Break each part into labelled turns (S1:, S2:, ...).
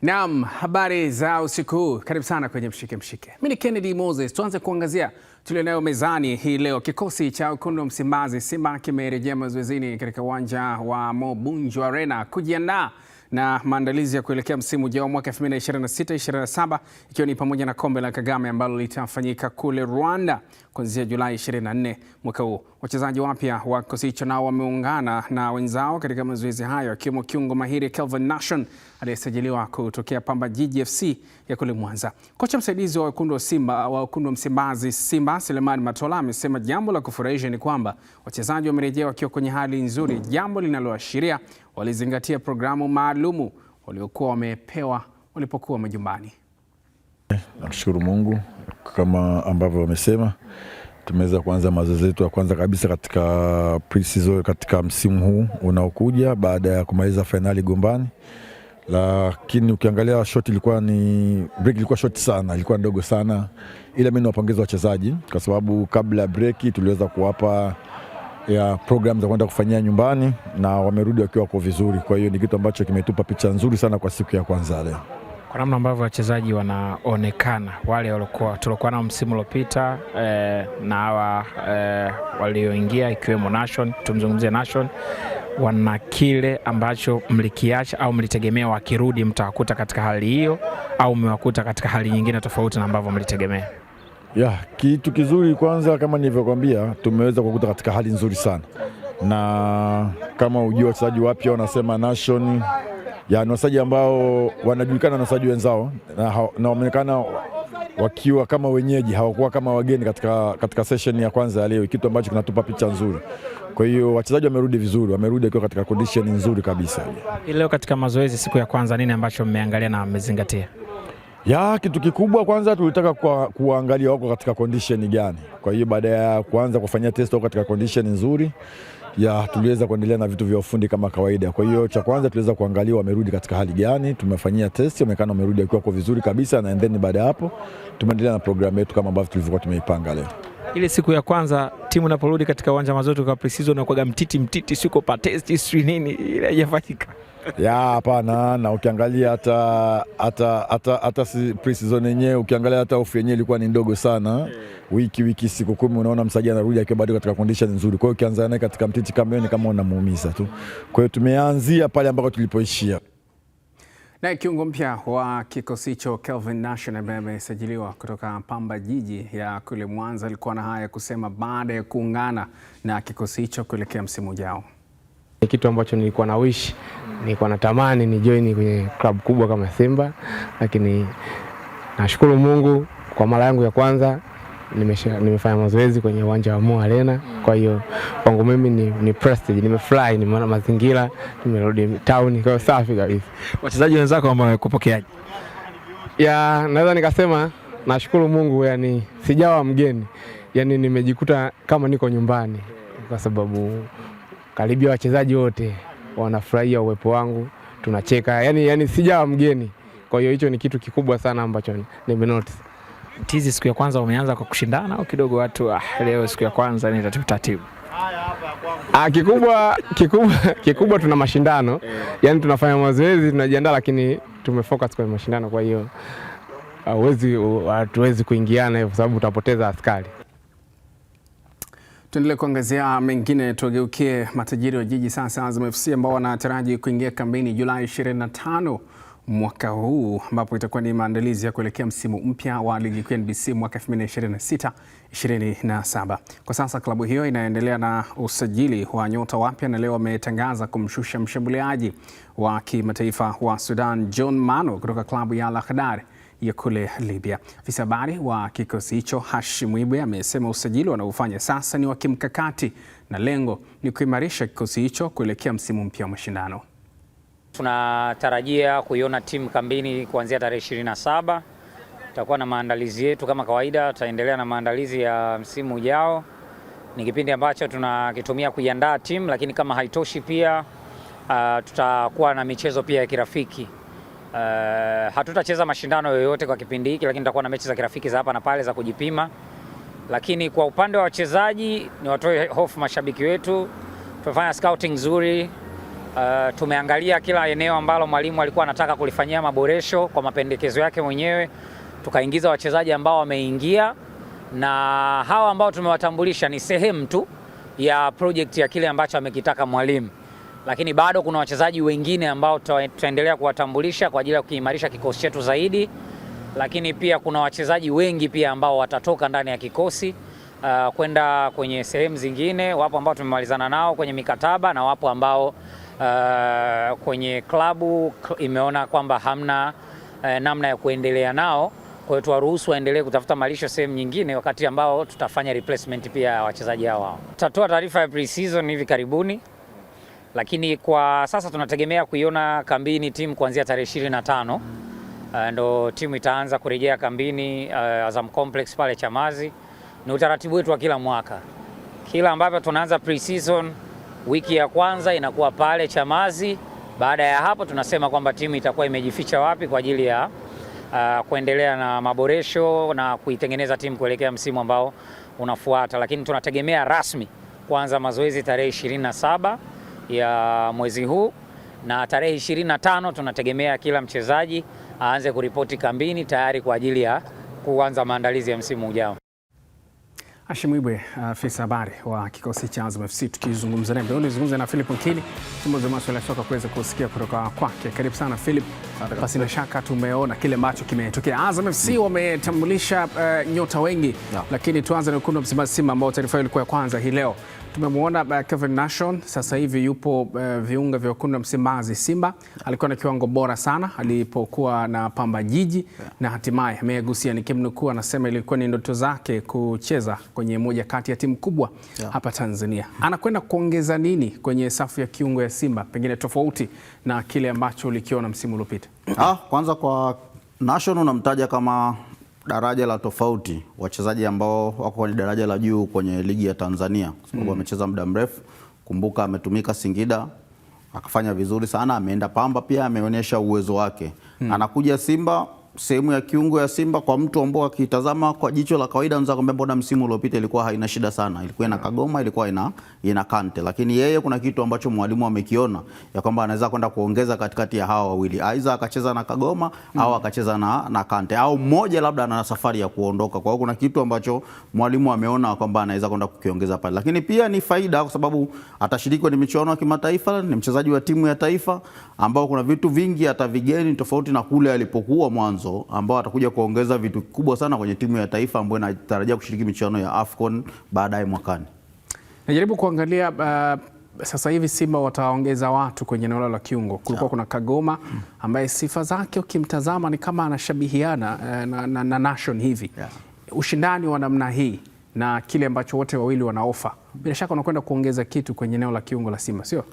S1: Naam, habari za usiku huu. Karibu sana kwenye Mshike Mshike. Mimi ni Kennedy Moses. Tuanze kuangazia tulionayo mezani hii leo. Kikosi cha wekundu wa Msimbazi Simba kimerejea mazoezini katika uwanja wa Mo Bunju Arena kujiandaa na maandalizi ya kuelekea msimu ujao mwaka 2026-27 ikiwa ni pamoja na kombe la Kagame ambalo litafanyika kule Rwanda kuanzia Julai 24 mwaka huu. Wachezaji wapya wa kikosi hicho nao wameungana na wenzao katika mazoezi hayo, akiwemo kiungo mahiri Kelvin Nation aliyesajiliwa kutokea Pamba Jiji FC ya kule Mwanza. Kocha msaidizi wa wekundu wa Msimbazi Simba Selemani Matola amesema jambo la kufurahisha ni kwamba wachezaji wamerejea wakiwa kwenye hali nzuri, jambo linaloashiria walizingatia programu maalumu waliokuwa wamepewa walipokuwa majumbani.
S2: Nashukuru Mungu kama ambavyo wamesema, tumeweza kuanza mazoezi yetu ya kwanza kabisa katika pre-season katika msimu huu unaokuja baada ya kumaliza finali Gombani. Lakini ukiangalia shot break ilikuwa short sana, ilikuwa ndogo sana, ila mimi nawapongeza wachezaji kwa sababu kabla ya break tuliweza kuwapa ya program za kwenda kufanyia nyumbani na wamerudi wakiwa kwa vizuri. Kwa hiyo ni kitu ambacho kimetupa picha nzuri sana kwa siku ya kwanza leo.
S3: Kwa namna ambavyo wachezaji wanaonekana, wale tulikuwa na msimu uliopita na hawa walioingia ikiwemo Nation, tumzungumzie Nation, wana kile ambacho mlikiacha au mlitegemea wakirudi mtawakuta katika hali hiyo au mmewakuta katika hali nyingine tofauti na ambavyo mlitegemea?
S2: Kitu kizuri kwanza, kama nilivyokuambia, tumeweza kukuta katika hali nzuri sana, na kama ujue wachezaji wapya wanasema Nation ni wachezaji ambao wanajulikana na wachezaji wenzao na wameonekana wakiwa kama wenyeji, hawakuwa kama wageni katika session ya kwanza ya leo, kitu ambacho kinatupa picha nzuri. Kwa hiyo wachezaji wamerudi vizuri, wamerudi wakiwa katika condition nzuri kabisa.
S3: Leo katika mazoezi siku ya kwanza, nini ambacho mmeangalia na mmezingatia?
S2: Kitu kikubwa kwanza tulitaka kuangalia wako katika condition gani. Kwa hiyo baada ya kuanza kufanyia test wako katika condition nzuri, tuliweza kuendelea na vitu vya ufundi kama kawaida. Kwa hiyo cha kwanza tuliweza kuangalia wamerudi katika hali gani, tumefanyia test, wameonekana wamerudi wakiwa kwa vizuri kabisa, na then baada hapo tumeendelea na program yetu kama ambavyo tulivyokuwa tumeipanga leo.
S3: Ile siku ya kwanza timu inaporudi katika uwanja mazoezi kwa pre-season na kwa mtiti siko pa test history nini ile haijafanyika?
S2: Hapana, na ukiangalia hata pre-season yenyewe, ukiangalia hata off yenyewe ilikuwa ni ndogo sana. Wiki siku 10 unaona msajili anarudi akiwa bado katika condition nzuri. Kwa hiyo ukianza naye katika mtiti kama hiyo ni kama unamuumiza tu. Kwa hiyo tumeanzia pale ambako tulipoishia.
S1: Na kiungo mpya wa kikosi hicho Kelvin Nation ambaye amesajiliwa kutoka Pamba Jiji ya kule Mwanza alikuwa na haya kusema baada ya kuungana na kikosi hicho kuelekea msimu ujao.
S4: Ni kitu ambacho nilikuwa na wish, nilikuwa natamani ni join kwenye klabu kubwa kama Simba, lakini nashukuru Mungu kwa mara yangu ya kwanza nimefanya mazoezi kwenye uwanja wa Mo Arena. Kwa hiyo kwangu mimi ni prestige, nimefly, nimeona mazingira, nimerudi town kwa safi kabisa.
S3: Wachezaji wenzako ambao wamekupokeaje?
S4: Naweza nikasema nashukuru Mungu, yani sijawa mgeni, yani nimejikuta kama niko nyumbani kwa sababu karibia wachezaji wote wanafurahia uwepo wangu, tunacheka, yani sijawa mgeni. Kwa hiyo hicho ni kitu kikubwa sana ambacho nimenotice.
S3: Tizi siku ya kwanza umeanza kwa kushindana au kidogo watu leo siku ya kwanza ni taratibu?
S4: Kikubwa tuna mashindano. Yani tunafanya mazoezi, tunajiandaa, lakini tumefocus kwenye mashindano. Kwa hiyo hatuwezi kuingiana kwa sababu utapoteza askari.
S1: Tuendelee kuangazia mengine, tugeukie matajiri wa jiji sasa, Azam FC ambao wanataraji kuingia kambini Julai 25 mwaka huu, ambapo itakuwa ni maandalizi ya kuelekea msimu mpya wa ligi kuu NBC mwaka 2026-27. Kwa sasa klabu hiyo inaendelea na usajili wa nyota wapya na leo wametangaza kumshusha mshambuliaji wa kimataifa wa Sudan John Mano kutoka klabu ya Al Ahly ya kule Libya. Afisa habari wa kikosi hicho Hashim Ibwe amesema usajili wanaofanya sasa ni wa kimkakati na lengo ni kuimarisha kikosi hicho kuelekea msimu mpya wa mashindano.
S5: Tunatarajia kuiona timu kambini kuanzia tarehe 27. Tutakuwa na maandalizi yetu kama kawaida, tutaendelea na maandalizi ya msimu ujao. Ni kipindi ambacho tunakitumia kuiandaa timu, lakini kama haitoshi pia tutakuwa na michezo pia ya kirafiki. Hatutacheza mashindano yoyote kwa kipindi hiki, lakini tutakuwa na mechi za kirafiki za hapa na pale za kujipima. Lakini kwa upande wa wachezaji ni watoe hofu mashabiki wetu. Tumefanya scouting nzuri. Tumeangalia kila eneo ambalo mwalimu alikuwa anataka kulifanyia maboresho kwa mapendekezo yake mwenyewe, tukaingiza wachezaji ambao wameingia, na hawa ambao tumewatambulisha ni sehemu tu ya project ya kile ambacho amekitaka mwalimu, lakini bado kuna wachezaji wengine ambao tutaendelea kuwatambulisha kwa ajili ya kuimarisha kikosi chetu zaidi, lakini pia kuna wachezaji wengi pia ambao watatoka ndani ya kikosi kwenda kwenye sehemu zingine. Wapo ambao tumemalizana nao kwenye mikataba na wapo ambao kwenye klabu imeona kwamba hamna namna ya kuendelea nao, kwa hiyo tuwaruhusu waendelee kutafuta malisho sehemu nyingine, wakati ambao tutafanya replacement pia ya wachezaji hao. Tutatoa taarifa ya pre-season hivi karibuni, lakini kwa sasa tunategemea kuiona kambini timu kuanzia tarehe 25. Ndo timu itaanza kurejea kambini Azam Complex pale Chamazi. Ni utaratibu wetu wa kila mwaka, kila ambapo tunaanza pre-season, wiki ya kwanza inakuwa pale Chamazi. Baada ya hapo tunasema kwamba timu itakuwa imejificha wapi kwa ajili ya kuendelea na maboresho na kuitengeneza timu kuelekea msimu ambao unafuata, lakini tunategemea rasmi kuanza mazoezi tarehe 27 ya mwezi huu, na tarehe 25 tunategemea kila mchezaji aanze kuripoti kambini tayari kwa ajili ya kuanza maandalizi ya msimu ujao.
S1: Hashim Ibwe, afisa habari wa kikosi cha Azam FC, tukizungumza naye. Ndio nizungumza na Philip Nkili, mchambuzi wa masuala ya soka, kuweza kusikia kutoka kwake. Karibu sana Philip. Basi na shaka tumeona kile ambacho kimetokea. Azam FC wametambulisha nyota wengi, lakini tuanze na wekundu wa Msimbazi Simba, ambao taarifa ilikuwa ya kwanza hii leo. Tumemwona Kevin Nation sasa hivi yupo viunga vya wekundu wa Msimbazi Simba. Alikuwa na kiwango bora sana alipokuwa na Pamba Jiji, na hatimaye amegusia, nikimnukuu, anasema ilikuwa ni ndoto zake kucheza kwenye moja kati ya timu kubwa hapa Tanzania. Anakwenda kuongeza nini kwenye safu ya kiungo ya Simba, pengine tofauti na kile ambacho ulikiona msimu uliopita?
S6: Kwanza kwa Nation unamtaja kama daraja la tofauti, wachezaji ambao wako kwenye daraja la juu kwenye ligi ya Tanzania, kwa sababu amecheza muda mrefu. Kumbuka ametumika Singida akafanya vizuri sana, ameenda Pamba pia ameonyesha uwezo wake. Anakuja Simba, sehemu ya kiungo ya Simba, kwa mtu ambao akitazama kwa jicho la kawaida anaweza kumwambia mbona msimu uliopita ilikuwa haina shida sana, ilikuwa ina Kagoma, ilikuwa ina Kante, lakini yeye kuna kitu ambacho mwalimu amekiona ya kwamba anaweza kwenda kuongeza katikati ya hawa wawili, aidha akacheza na Kagoma au akacheza na Kante, au mmoja labda ana safari ya kuondoka. Kwa hiyo kuna kitu ambacho mwalimu ameona kwamba anaweza kwenda kukiongeza pale, lakini pia ni faida kwa sababu atashiriki kwenye michuano ya kimataifa, ni mchezaji wa timu ya taifa ambao kuna vitu vingi hata vigeni tofauti na kule alipokuwa mwanzo, ambao atakuja kuongeza vitu kubwa sana kwenye timu ya taifa ambayo inatarajia kushiriki michuano ya AFCON baadaye mwakani.
S1: Najaribu kuangalia sasa hivi Simba wataongeza watu kwenye eneo la kiungo. Kulikuwa kuna Kagoma ambaye sifa zake ukimtazama ni kama anashabihiana na Nation hivi. Ushindani wa namna hii na kile ambacho wote wawili wanaofa, bila shaka wanakwenda kuongeza kitu kwenye eneo la kiungo la Simba, sio?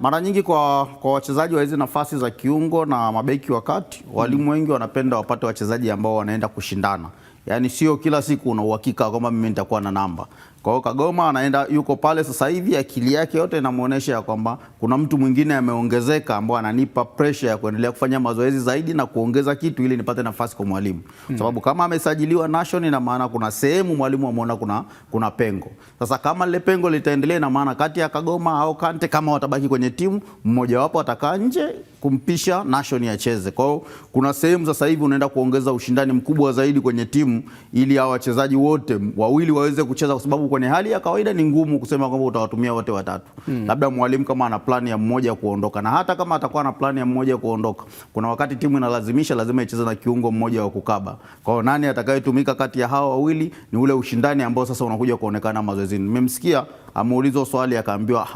S6: Mara nyingi kwa wachezaji wa hizi nafasi za kiungo na mabeki wakati, walimu wengi wanapenda wapate wachezaji ambao wanaenda kushindana. Yaani sio kila siku una uhakika kwamba mimi nitakuwa na namba. Kwa hiyo Kagoma anaenda yuko pale sasa hivi, akili yake yote inamuonesha ya kwamba kuna mtu mwingine ameongezeka ambao ananipa pressure ya kuendelea kufanya mazoezi zaidi na kuongeza kitu ili nipate nafasi kwa mwalimu. Sababu kama amesajiliwa Nation, ina maana kuna sehemu mwalimu ameona kuna pengo. Sasa kama lile pengo litaendelea, na maana kati ya Kagoma au Kante kama watabaki kwenye timu, mmoja wapo atakaa nje kumpisha Nation acheze. Kwa hiyo kuna sehemu sasa hivi unaenda kuongeza ushindani mkubwa zaidi kwenye timu ili hao wachezaji wote wawili waweze kucheza, kwa sababu kwenye hali ya kawaida ni ngumu kusema kwamba utawatumia wote watatu. Labda mwalimu kama ana plani ya mmoja kuondoka, na hata kama atakuwa na plani ya mmoja kuondoka, kuna wakati timu inalazimisha lazima icheze na kiungo mmoja wa kukaba. Kwa hiyo nani atakayetumika kati ya hao wawili ni ule ushindani ambao sasa unakuja kuonekana mazoezini. Nimemsikia ameulizwa swali akaambiwa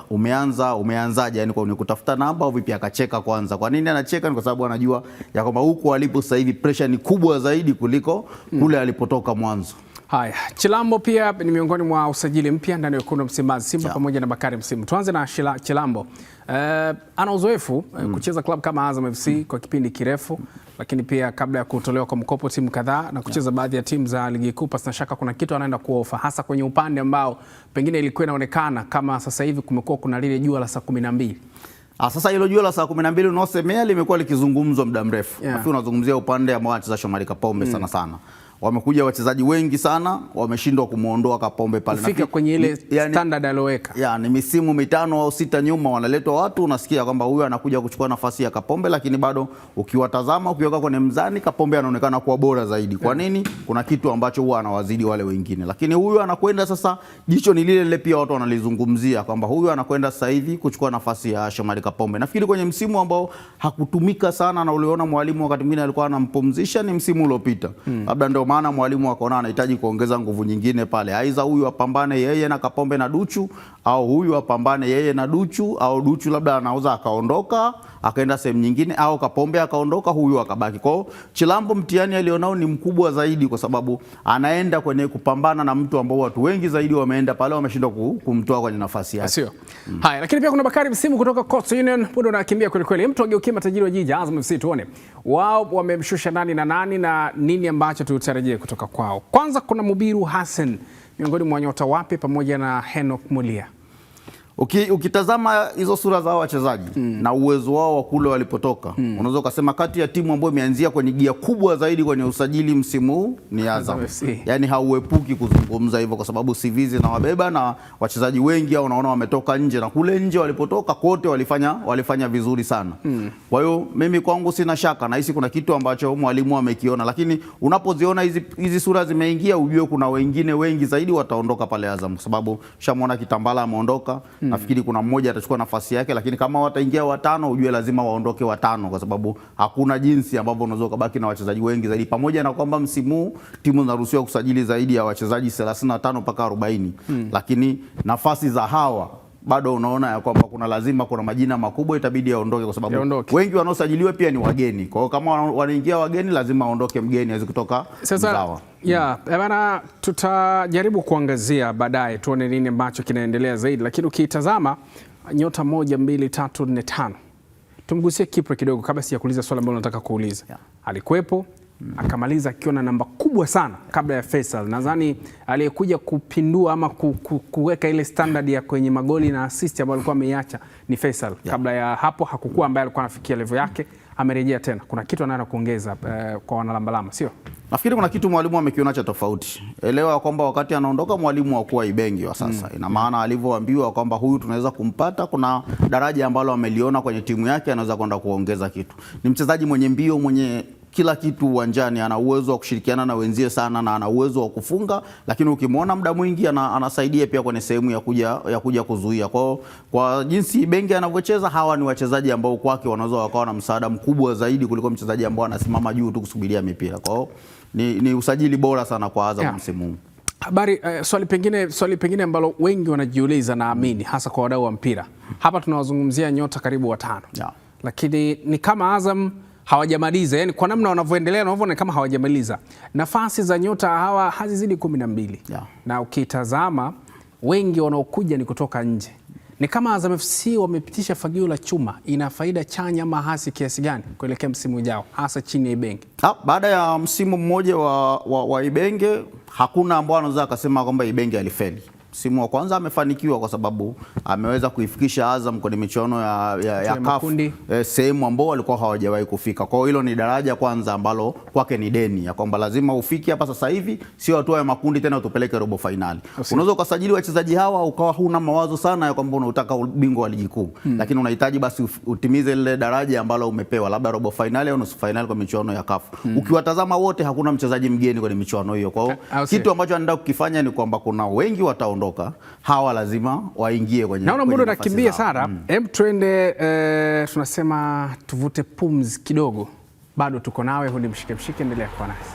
S6: umeanzaje, yani kwa kutafuta namba au vipi, akacheka kwanza. Kwa nini anacheka? Ni kwa sababu anajua ya kwamba huko alipo sasa hivi pressure ni kubwa zaidi kuliko kule alipotoka mwanzo.
S1: Haya, Chilambo pia ni miongoni mwa usajili mpya ndani ya wekundu wa Msimbazi Simba pamoja na Bakari Msimu. Tuanze na Chilambo. Ana uzoefu kucheza klabu kama Azam FC kwa kipindi kirefu, lakini pia kabla ya kutolewa kwa mkopo timu kadhaa na kucheza baadhi ya timu za ligi kuu. Pasina shaka kuna kitu anaenda kuofa, hasa kwenye upande ambao pengine ilikuwa inaonekana kama sasa hivi kumekuwa kuna lile jua la saa 12.
S6: Sasa hilo jua la saa 12 unaosemea limekuwa likizungumzwa muda mrefu. Nafikiri unazungumzia upande ambao anacheza Shomari Kapombe sana. wamekuja wachezaji wengi sana, wameshindwa kumuondoa Kapombe pale
S1: kufika kwenye ile standard aloweka.
S6: Yani misimu 5 au 6 nyuma wanaletwa watu, unasikia kwamba huyu anakuja kuchukua nafasi ya Kapombe, lakini bado ukiwatazama, ukiweka kwenye mzani, Kapombe anaonekana kuwa bora zaidi. Kwa nini? Kuna kitu ambacho huwa anawazidi wale wengine, lakini huyu anakwenda sasa, jicho ni lile lile pia watu wanalizungumzia kwamba huyu anakwenda sasa hivi kuchukua nafasi ya Shomari Kapombe. Nafikiri kwenye msimu ambao hakutumika sana na uliona mwalimu wakati mwingine alikuwa anampumzisha ni msimu uliopita. Labda ndio maana mwalimu akaona anahitaji kuongeza nguvu nyingine pale. Aidha huyu apambane yeye na Kapombe na Duchu, au huyu apambane yeye na Duchu, au Duchu labda anauza akaondoka akaenda sehemu nyingine, au Kapombe akaondoka huyu akabaki. Kwa hiyo Chilambo mtihani alionao ni mkubwa zaidi, kwa sababu anaenda kwenye kupambana na mtu ambao watu wengi zaidi wameenda pale wameshindwa kumtoa kwenye nafasi yake.
S1: Sio. Haya, lakini pia kuna Bakari Msimu kutoka Coastal Union, muda unakimbia kweli kweli. Mtu ageukie matajiri wa jiji Azam FC, tuone wao wamemshusha nani na nani na nini ambacho tutarajie kutoka kwao. Kwanza kuna Mubiru Hassan miongoni mwa nyota wapi pamoja na Henok Mulia.
S6: Ukitazama hizo sura za wachezaji na uwezo wao wa kule walipotoka, unaweza kusema kati ya timu ambayo imeanzia kwenye gia kubwa zaidi kwenye usajili msimu huu ni Azam. Yaani hauepuki kuzungumza hivyo, kwa sababu CV zinawabeba na wachezaji wengi hao unaona wametoka nje, na kule nje walipotoka kote walifanya vizuri sana. Kwa hiyo mimi kwangu sina shaka, na hisi kuna kitu ambacho mwalimu amekiona, lakini unapoziona hizi sura zimeingia, ujue kuna wengine wengi zaidi wataondoka pale Azam, kwa sababu shamwona Kitambala ameondoka. Nafikiri kuna mmoja atachukua nafasi yake, lakini kama wataingia watano, ujue lazima waondoke watano, kwa sababu hakuna jinsi ambavyo unaweza kubaki na wachezaji wengi zaidi, pamoja na kwamba msimu timu zinaruhusiwa kusajili zaidi ya wachezaji 35 mpaka 40. Lakini nafasi za hawa bado unaona ya kwamba kuna majina makubwa itabidi yaondoke, kwa sababu wengi wanaosajiliwa pia ni wageni. Kwa hiyo kama wanaingia wageni, lazima aondoke mgeni aweze kutoka mzawa.
S1: Bana, tutajaribu kuangazia baadaye tuone nini ambacho kinaendelea zaidi, lakini ukitazama nyota 1 2 3 4 5, tumgusie Kipre kidogo kabla sijakuuliza swali ambalo nataka kuuliza. Alikuwepo akamaliza akiwa na namba kubwa sana kabla ya Faisal. Nadhani aliyekuja kupindua ama kuweka ile standard ya kwenye magoli na assist ambayo alikuwa ameiacha ni Faisal. Kabla ya hapo hakukuwa ambaye alikuwa anafikia level yake, amerejea tena. Kuna kitu anaenda kuongeza kwa wanalambalama, sio?
S6: Nafikiri kuna kitu mwalimu amekiona cha tofauti. Elewa kwamba wakati anaondoka mwalimu hakuwa Ibenge wa sasa. Ina maana alivyoambiwa kwamba huyu tunaweza kumpata, kuna daraja ambalo ameliona kwenye timu yake, anaweza kwenda kuongeza kitu. Ni mchezaji mwenye mbio, mwenye kila kitu uwanjani, ana uwezo wa kushirikiana na wenzie sana na ana uwezo wa kufunga, lakini ukimwona muda mwingi anasaidia pia kwenye sehemu ya kuja kuzuia. Kwa jinsi Ibenge anavyocheza, hawa ni wachezaji ambao kwake wanaweza wakawa na msaada mkubwa zaidi kuliko mchezaji ambao anasimama juu tu kusubiria mipira. Kwa hiyo ni usajili bora sana kwa Azam msimu huu.
S1: Habari, swali pengine ambalo wengi wanajiuliza, naamini hasa kwa wadau wa mpira. Hapa tunawazungumzia nyota karibu 5. Lakini ni kama Azam hawajamaliza, yani kwa namna wanavyoendelea na wanaona kama hawajamaliza. Nafasi za nyota hawa hazizidi 12. Na ukitazama wengi wanaokuja ni kutoka nje. Ni kama Azam FC wamepitisha fagio la chuma. Ina faida chanya ama hasi kiasi gani kuelekea msimu ujao, hasa chini ya Ibenge?
S6: Baada ya msimu mmoja wa Ibenge, hakuna ambao anaweza akasema kwamba Ibenge alifeli. Msimu wa kwanza amefanikiwa kwa sababu ameweza kuifikisha Azam kwenye michuano ya CAF, sehemu ambao walikuwa hawajawahi kufika. Kwa hiyo hilo ni daraja kwanza ambalo kwake ni deni ya kwamba lazima ufike hapa sasa hivi, sio hatua ya makundi tena utupeleke robo finali. Unaweza ukasajili wachezaji hawa ukawa huna mawazo sana ya kwamba unataka ubingwa wa ligi kuu, lakini unahitaji basi utimize ile daraja ambalo umepewa, labda robo finali au nusu finali kwa michuano ya CAF. Ukiwatazama wote, hakuna mchezaji mgeni kwenye michuano hiyo. Kwa hiyo kitu ambacho anaenda kukifanya ni kwamba kuna wengi wataondoka, hawa lazima waingie kwenye.
S1: Naona muda unakimbia sana. Hebu twende, tunasema tuvute pumzi kidogo. Bado tuko nawe, hundi mshike mshike, endelea kwa nasi.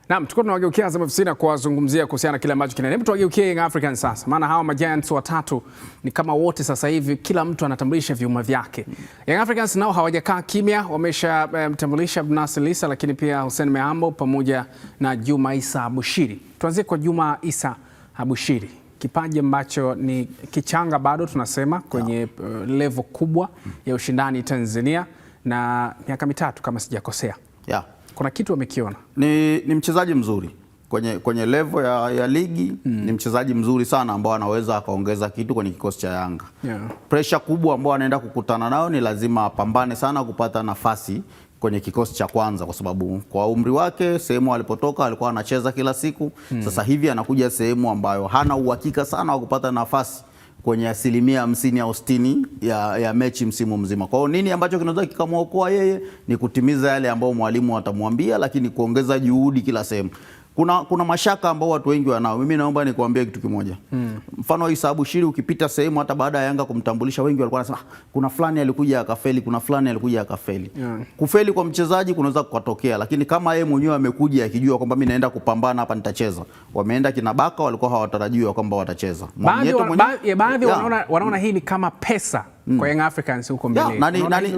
S1: Naam, tuko tunawageukia Azam FC na kuwazungumzia kuhusiana na kile ambacho kinaendelea. Hebu tuwageukie Young Africans sasa. Maana hawa Magiants watatu ni kama wote sasa hivi kila mtu anatambulisha vyuma vyake. Young Africans nao hawajakaa kimya, wamesha mtambulisha Abdulnasir Lisa, lakini pia Hussein Mehambo pamoja na Juma Issa Abushiri. Tuanzie kwa Juma Issa Abushiri. Kipaji ambacho ni kichanga bado tunasema kwenye level kubwa ya ushindani Tanzania, na miaka 3 kama sijakosea. Kuna kitu amekiona.
S6: Ni mchezaji mzuri kwenye level ya ligi ni mchezaji mzuri sana ambao anaweza akaongeza kitu kwenye kikosi cha Yanga. Pressure kubwa ambao anaenda kukutana nayo ni lazima apambane sana kupata nafasi kwenye kikosi cha kwanza, kwa sababu kwa umri wake, sehemu alipotoka alikuwa anacheza kila siku. Sasa hivi anakuja sehemu ambayo hana uhakika sana wa kupata nafasi kwenye 50% au 60 ya mechi msimu mzima. Kwa hiyo nini ambacho kinaweza kikamwokoa yeye ni kutimiza yale ambayo mwalimu atamwambia, lakini kuongeza juhudi kila sehemu. Kuna mashaka ambao watu wengi wanao. Mimi naomba nikuambie kitu kimoja. Mfano Issa Bushiri, ukipita sehemu hata baada ya Yanga kumtambulisha, wengi walikuwa wanasema kuna fulani alikuja akafeli, kuna fulani alikuja akafeli. Kufeli kwa mchezaji kunaweza kutokea, lakini kama yeye mwenyewe amekuja akijua kwamba mimi naenda kupambana hapa nitacheza. Wameenda kina Baka walikuwa hawatarajiwa kwamba watacheza.
S1: Baadhi wanaona hii ni kama pesa kwa Young Africans huko mbele.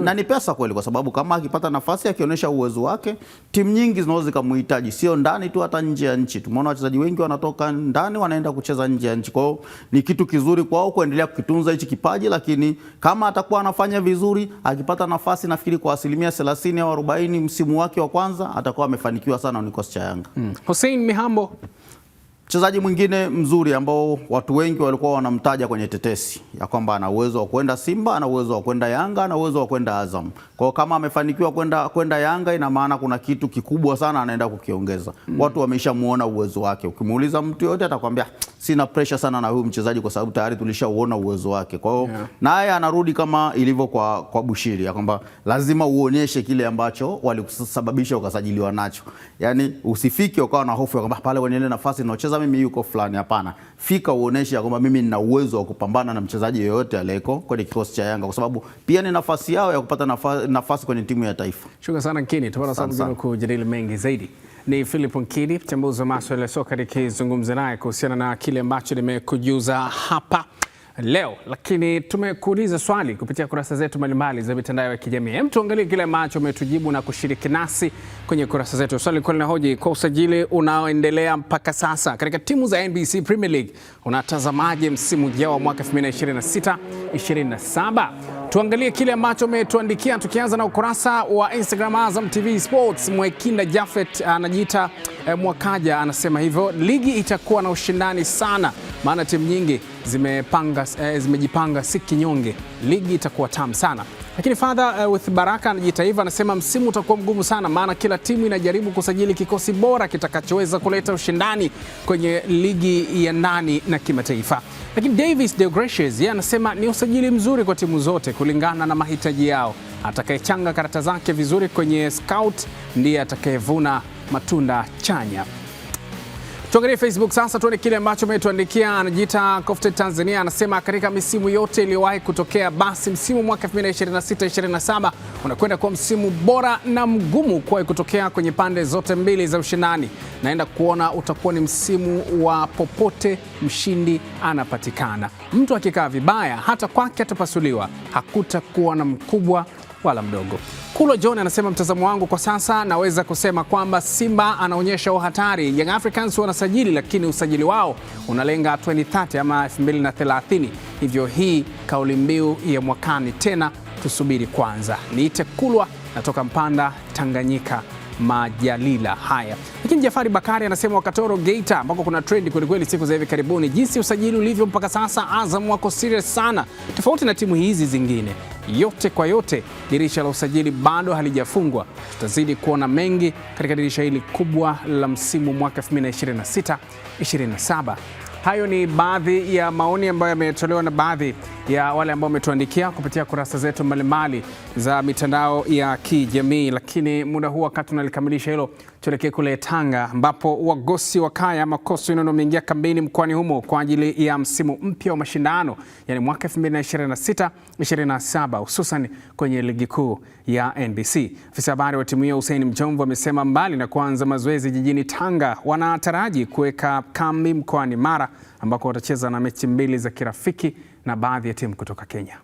S6: Na ni pesa kweli, kwa sababu kama akipata nafasi akionyesha uwezo wake, timu nyingi zinaweza zikamhitaji, sio ndani tu, hata nje ya nchi. Tumeona wachezaji wengi wanatoka ndani wanaenda kucheza nje ya nchi. Kwa hiyo ni kitu kizuri kwao kuendelea kukitunza hichi kipaji, lakini kama atakuwa anafanya vizuri, akipata nafasi, nafikiri kwa 30% au 40 msimu wake wa kwanza atakuwa amefanikiwa sana na kikosi cha Yanga.
S1: Hussein Mihambo,
S6: mchezaji mwingine mzuri ambao watu wengi walikuwa wanamtaja kwenye tetesi ya kwamba ana uwezo wa kwenda Simba, ana uwezo wa kwenda Yanga, ana uwezo wa kwenda Azam. Kwa kama amefanikiwa kwenda Yanga, ina maana kuna kitu kikubwa sana anaenda kukiongeza. Watu wameshamuona uwezo wake. Ukimuuliza mtu yote atakwambia sina pressure sana na huyu mchezaji kwa sababu tayari tulishauona uwezo wake. Kwa hiyo naye anarudi kama ilivyo kwa Bushiri, ya kwamba lazima uonyeshe kile ambacho walikusababisha ukasajiliwa nacho. Yaani usifike ukawa na hofu ya kwamba pale kwenye ile nafasi ninaocheza mimi yuko fulani. Hapana, fika uoneshe kwamba mimi nina uwezo wa kupambana na mchezaji yoyote aliyeko kwenye kikosi cha Yanga, kwa sababu pia ni nafasi yao ya kupata nafasi kwenye timu ya taifa.
S1: Shukrani sana Nkini, tupata sababu kujadili mengi zaidi. Ni Philip Nkini, mchambuzi wa masuala ya soka, nikizungumza naye kuhusiana na kile ambacho nimekujuza hapa leo. Lakini tumekuuliza swali kupitia kurasa zetu mbalimbali za mitandao ya kijamii. Hem, tuangalie kile ambacho umetujibu na kushiriki nasi kwenye kurasa zetu. Swali lilikuwa linahoji kwa usajili unaoendelea mpaka sasa katika timu za NBC Premier League, unatazamaje msimu ujao wa mwaka 2026-27? Tuangalie kile ambacho umetuandikia, tukianza na ukurasa wa Instagram Azam TV Sports. Mwekinda Jafet anajiita Mwakaja anasema hivyo, ligi itakuwa na ushindani sana, maana timu nyingi zimejipanga si kinyonge, ligi itakuwa tamu sana. Lakini Father with Baraka anajiita hivyo, anasema msimu utakuwa mgumu sana, maana kila timu inajaribu kusajili kikosi bora kitakachoweza kuleta ushindani kwenye ligi ya ndani na kimataifa. Lakini Davis Deogratius yeye anasema ni usajili mzuri kwa timu zote kulingana na mahitaji yao. Atakayechanga karata zake vizuri kwenye scout ndiye atakayevuna matunda chanya. Tuangalie Facebook sasa, tuone kile ambacho umetuandikia. Anajiita Kofte Tanzania anasema katika misimu yote iliyowahi kutokea, basi msimu mwaka 2026-27 unakwenda kuwa msimu bora na mgumu kuwahi kutokea kwenye pande zote mbili za ushindani. Naenda kuona utakuwa ni msimu wa popote mshindi anapatikana. Mtu akikaa vibaya hata kwake atapasuliwa, hakutakuwa na mkubwa wala mdogo. Kulo John anasema mtazamo wangu kwa sasa naweza kusema kwamba Simba anaonyesha uhatari. Young Africans wanasajili, lakini usajili wao unalenga 2030 ama 2030. Hivyo hii kauli mbiu ya mwakani tena, tusubiri kwanza. Niite Kulwa, natoka Mpanda, Tanganyika Majalila. Haya, lakini Jafari Bakari anasema Wakatoro Geita, ambako kuna trend kweli kweli siku za hivi karibuni, jinsi usajili ulivyo mpaka sasa, Azam wako serious sana, tofauti na timu hizi zingine. Yote kwa yote, dirisha la usajili bado halijafungwa. Tutazidi kuona mengi katika dirisha hili kubwa la msimu mwaka 2026-27. Hayo ni baadhi ya maoni ambayo yametolewa na baadhi ya wale ambao wametuandikia kupitia kurasa zetu mbalimbali za mitandao ya kijamii. Lakini muda huu, wakati tunalikamilisha hilo, tuelekee kule Tanga ambapo wagosi wa kaya ama Coastal Union wameingia kambini mkoani humo kwa ajili ya msimu mpya wa mashindano, yani mwaka 2026-27, hususan kwenye ligi kuu ya NBC. Afisa habari wa timu hiyo Hussein Mjomvu amesema mbali na kuanza mazoezi jijini Tanga, wanataraji kuweka kambi mkoani Mara ambako watacheza na mechi mbili za kirafiki na baadhi ya timu kutoka Kenya.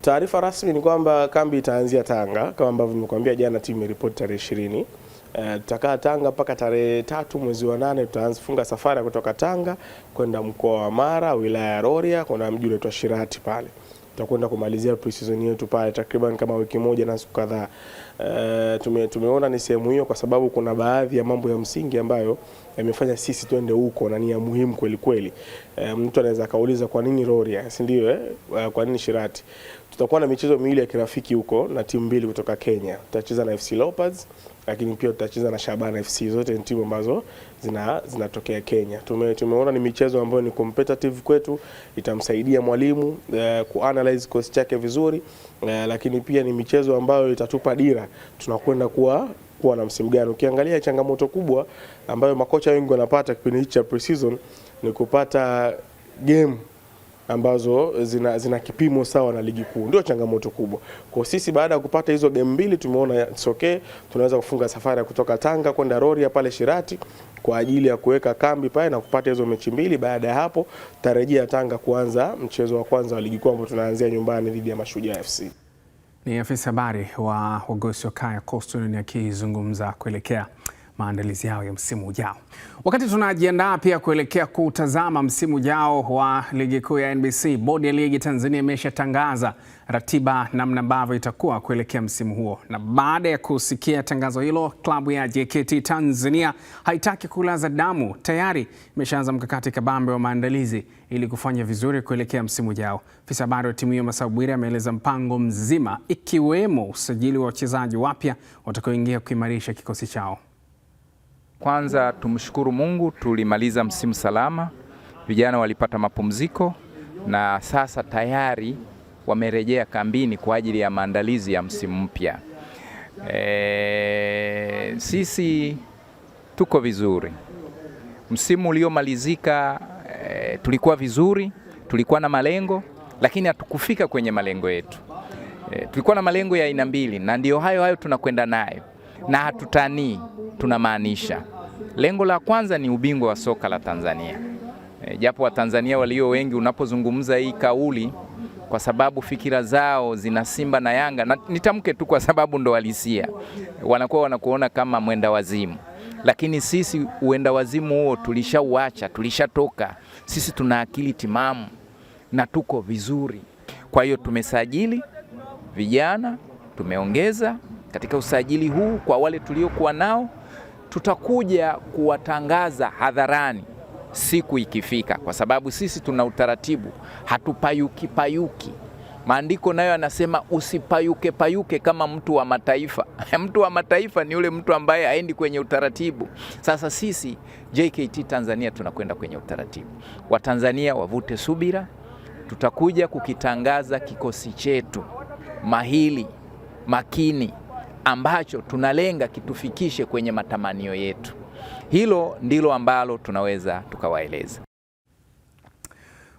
S7: Taarifa rasmi ni kwamba kambi itaanzia Tanga kama ambavyo nimekuambia jana, timu imeripoti tarehe 20. Tutakaa Tanga mpaka tarehe 3 mwezi wa 8. Tutaanza funga safari kutoka Tanga kwenda mkoa wa Mara, wilaya ya Rorya, kuna mji unaitwa Shirati pale. tutakwenda kumalizia pre-season yetu pale takriban kama wiki moja na siku kadhaa. Tumeona ni sehemu hiyo kwa sababu kuna baadhi ya mambo ya msingi ambayo yamefanya sisi twende huko na ni ya muhimu kweli kweli. Mtu anaweza kauliza kwa nini Rorya, si ndio kwa nini Shirati? Tutakuwa na michezo miwili ya kirafiki huko na timu mbili kutoka Kenya. Tutacheza na FC Leopards lakini pia tutacheza na Shabana FC, zote ni timu ambazo zinatokea Kenya. Tumeona ni michezo ambayo ni competitive kwetu, itamsaidia mwalimu kuanalyze course chake vizuri, lakini pia ni michezo ambayo itatupa dira tunakwenda kuwa na msimu gani. Ukiangalia changamoto kubwa ambayo makocha wengi wanapata kipindi cha pre-season ni kupata game ambazo zina kipimo sawa na ligi kuu. Ndio changamoto kubwa. Kwa sisi baada ya kupata hizo game mbili tumeona it's okay, tunaweza kufunga safari ya kutoka Tanga kwenda Rorya pale Shirati kwa ajili ya kuweka kambi pale na kupata hizo mechi mbili. Baada ya hapo tarejea Tanga kuanza mchezo wa kwanza wa ligi kuu ambao tunaanzia nyumbani dhidi ya Mashujaa FC.
S1: Ni afisa habari wa Wagosi Kaya Coastal akizungumza kuelekea maandalizi yao ya msimu ujao. Wakati tunajiandaa pia kuelekea kutazama msimu ujao wa ligi kuu ya NBC, bodi ya ligi Tanzania imeshatangaza ratiba namna ambavyo itakuwa kuelekea msimu huo. Na baada ya kusikia tangazo hilo, klabu ya JKT Tanzania haitaki kulaza damu. Tayari imeshaanza mkakati kabambe wa maandalizi ili kufanya vizuri kuelekea msimu ujao. Afisa habari wa timu hiyo Masau Bwire ameeleza mpango mzima ikiwemo usajili wa wachezaji wapya watakaoingia kuimarisha kikosi chao.
S8: Kwanza tumshukuru Mungu, tulimaliza msimu salama, vijana walipata mapumziko na sasa tayari wamerejea kambini kwa ajili ya maandalizi ya msimu mpya. Sisi tuko vizuri. Msimu uliomalizika tulikuwa vizuri, tulikuwa na malengo lakini hatukufika kwenye malengo yetu. Tulikuwa na malengo ya aina mbili na ndio hayo tunakwenda nayo. Na hatutanii, tunamaanisha. Lengo la kwanza ni ubingwa wa soka la Tanzania. Japo wa Tanzania walio wengi unapozungumza hii kauli kwa sababu fikira zao zina Simba na Yanga, na nitamke tu kwa sababu ndo walisia, wanakuona kama mwenda wazimu. Lakini sisi uenda wazimu huo tulishauacha, tulishatoka. Sisi tuna akili timamu na tuko vizuri. Kwa hiyo tumesajili vijana, tumeongeza katika usajili huu. Kwa wale tuliokuwa nao tutakuja kuwatangaza hadharani siku ikifika, kwa sababu sisi tuna utaratibu, hatupayuki. Maandiko nayo yanasema usipayuke kama mtu wa mataifa. Mtu wa mataifa ni yule mtu ambaye haendi kwenye utaratibu. Sasa sisi JKT Tanzania tunakwenda kwenye utaratibu. Watanzania wavute subira, tutakuja kukitangaza kikosi chetu mahili makini ambacho tunalenga kitufikishe kwenye matamanio yetu. Hilo ndilo ambalo tunaweza tukawaeleza.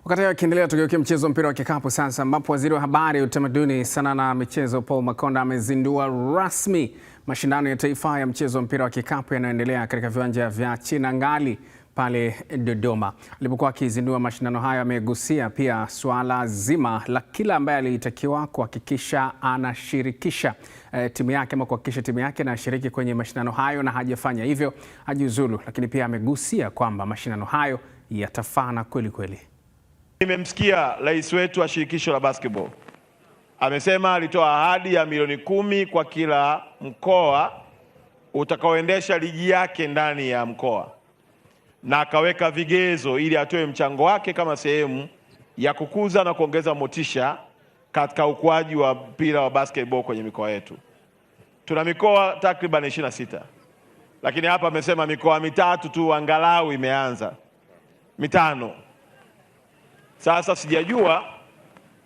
S1: Wakati akiendelea, tugeukie mchezo mpira wa kikapu sasa, ambapo waziri wa habari, utamaduni, sanaa na michezo Paul Makonda amezindua rasmi mashindano ya taifa ya mchezo wa mpira wa kikapu yanayoendelea katika viwanja vya Chinangali pale Dodoma. Alipokuwa akizindua mashindano hayo, amegusia pia suala zima la kila ambaye alitakiwa kuhakikisha anashirikisha timu yake ama kuhakikisha timu yake inashiriki kwenye mashindano hayo, na hajafanya hivyo ajiuzulu. Lakini pia amegusia kwamba mashindano hayo yatafana kweli kweli.
S9: Nimemsikia rais wetu wa shirikisho la basketball amesema alitoa ahadi ya milioni 10 kwa kila mkoa utakaoendesha ligi yake ndani ya mkoa, na akaweka vigezo ili atoe mchango wake kama sehemu ya kukuza na kuongeza motisha katika ukuaji wa mpira wa basketball kwenye mikoa yetu. Tuna mikoa takriban 26. Lakini hapa amesema mikoa 3 tu angalau imeanza. 5. Sasa sijajua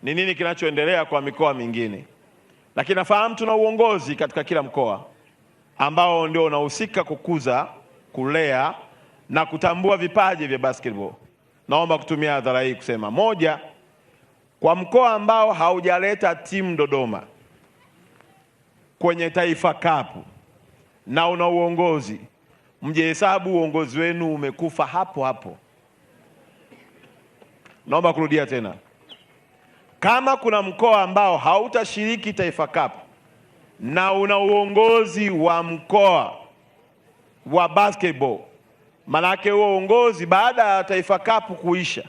S9: ni nini kinachoendelea kwa mikoa mingine. Lakini nafahamu tuna uongozi katika kila mkoa ambao ndio unahusika kukuza, kulea na kutambua vipaji vya basketball. Naomba kutumia hadhara hii kusema, moja, kwa mkoa ambao haujaleta timu Dodoma kwenye Taifa Cup na una uongozi, mjehesabu uongozi wenu umekufa hapo hapo. Naomba kurudia tena. Kama kuna mkoa ambao hautashiriki Taifa Cup na una uongozi wa mkoa wa basketball, manake huo uongozi baada ya Taifa Cup kuisha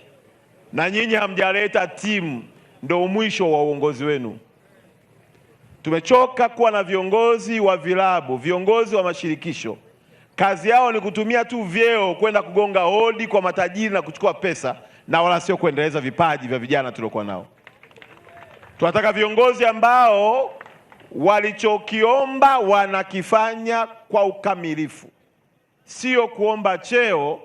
S9: na nyinyi hamjaleta timu ndio mwisho wa uongozi wenu. Tumechoka kuwa na viongozi wa vilabu, viongozi wa mashirikisho. Kazi yao ni kutumia tu vyeo kwenda kugonga hodi kwa matajiri na kuchukua pesa, na wala sio kuendeleza vipaji vya vijana tuliokuwa nao. Tunataka viongozi ambao walichokiomba wanakifanya kwa ukamilifu, sio kuomba cheo,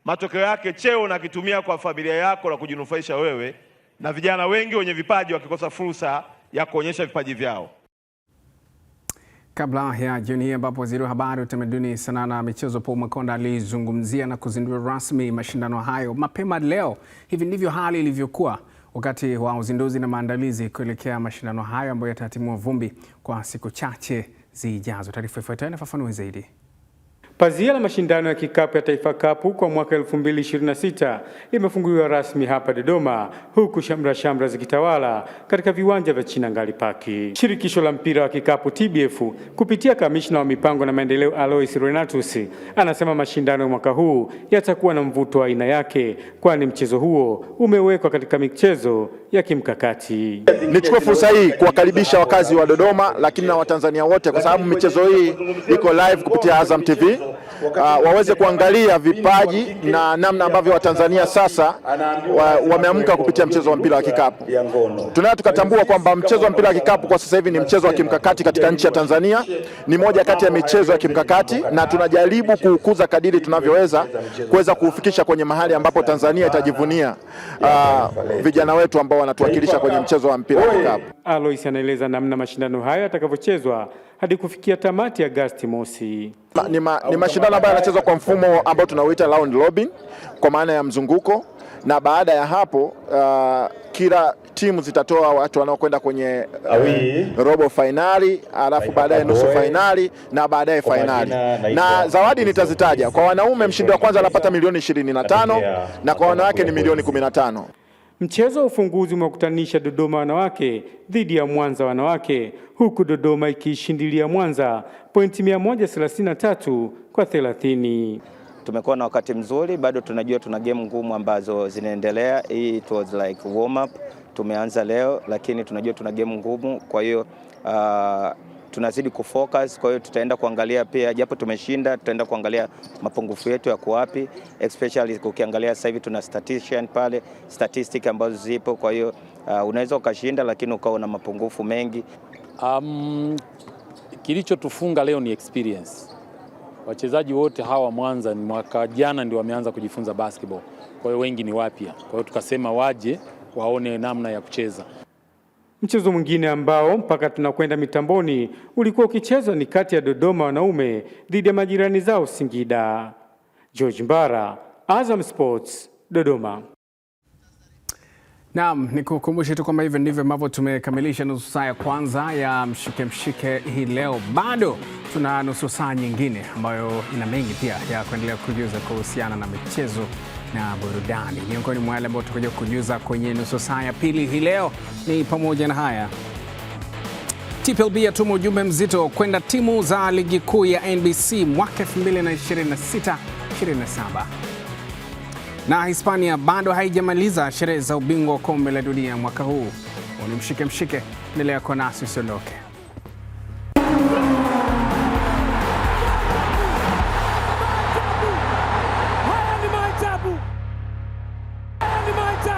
S9: matokeo yake cheo unakitumia kwa familia yako na kujinufaisha wewe, na vijana wengi wenye vipaji wakikosa fursa ya kuonyesha vipaji vyao.
S1: Kabla ya jioni hii ambapo Waziri wa Habari, Utamaduni, Sanaa na Michezo Paul Makonda alizungumzia na kuzindua rasmi mashindano hayo mapema leo. Hivi ndivyo hali ilivyokuwa wakati wa uzinduzi na maandalizi kuelekea mashindano hayo ambayo yatatimua vumbi kwa siku chache zijazo. Taarifa ifuatayo inafafanua zaidi.
S10: Pazia la mashindano ya kikapu ya Taifa Cup kwa mwaka 2026 limefunguliwa rasmi hapa Dodoma, huku shamra zikitawala katika viwanja vya Chinangali Park. Shirikisho la mpira wa kikapu TBF kupitia kamishna wa mipango na maendeleo Alois Renatus anasema mashindano ya mwaka huu yatakuwa na mvuto wa aina yake, kwani mchezo huo umewekwa katika michezo ya kimkakati.
S11: Nichukue fursa hii kuwakaribisha wakazi wa Dodoma, lakini na Watanzania wote, kwa sababu michezo hii iko live kupitia Azam TV. Waweze kuangalia vipaji na namna ambavyo Watanzania sasa wameamka kupitia mchezo wa mpira wa kikapu. Tunaweza tukatambua kwamba mchezo wa mpira wa kikapu kwa sasa hivi ni mchezo wa kimkakati katika nchi ya Tanzania. Ni moja kati ya michezo ya kimkakati, na tunajaribu kuukuza kadiri tunavyoweza kuweza kuufikisha kwenye mahali ambapo Tanzania itajivunia vijana wetu ambao wanatuwakilisha kwenye mchezo wa mpira wa kikapu.
S10: Alois anaeleza namna mashindano haya yatakavyochezwa hadi kufikia tamati Agosti mosi.
S11: Ni mashindano ambayo yanachezwa kwa mfumo ambao tunauita round robin, kwa maana ya mzunguko, na baada ya hapo kila timu zitatoa watu wanaokwenda kwenye robo finali, alafu baadaye nusu finali na baadaye finali. Na zawadi nitazitaja. Kwa wanaume, mshindi wa kwanza anapata milioni 25 na kwa wanawake ni milioni 15.
S10: Mchezo wa ufunguzi umekutanisha Dodoma wanawake dhidi ya Mwanza wanawake, huku Dodoma ikiishindilia Mwanza pointi 133 kwa 30.
S12: Tumekuwa na wakati mzuri, bado tunajua tuna game ngumu ambazo zinaendelea. Hii it was like warm up, tumeanza leo, lakini tunajua tuna game ngumu, kwa hiyo tunazidi kufocus. Kwa hiyo tutaenda kuangalia pia, japo tumeshinda, tutaenda kuangalia mapungufu yetu yako wapi, especially ukiangalia sasa hivi tuna statistician pale, statistic ambazo zipo. Kwa hiyo unaweza ukashinda lakini ukawa na mapungufu mengi.
S13: Kilichotufunga leo ni experience. Wachezaji wote hawa Mwanza ni mwaka jana ndio wameanza kujifunza basketball, kwa hiyo wengi ni wapya. Kwa hiyo tukasema waje waone namna ya kucheza.
S10: Mchezo mwingine ambao mpaka tunakwenda mitamboni ulikuwa ukichezwa ni kati ya Dodoma wanaume dhidi ya majirani zao Singida. George Mbara, Azam Sports, Dodoma.
S1: Naam, nikukumbushe tu kwamba hivyo ndivyo ambavyo tumekamilisha nusu saa ya kwanza ya Mshike Mshike hii leo. Bado tuna nusu saa nyingine ambayo ina mengi pia ya kuendelea kujuza kuhusiana na michezo na burudani. Miongoni mwa yale ambayo tutakuja kujuza kwenye nusu saa ya pili hii leo ni pamoja na haya. TPLB yatuma ujumbe mzito kwenda timu za ligi kuu ya NBC mwaka 2026-27. Na Hispania bado haijamaliza sherehe za ubingwa wa kombe la dunia mwaka huu. Ni Mshike Mshike, endelea kuwa nasi, usiondoke.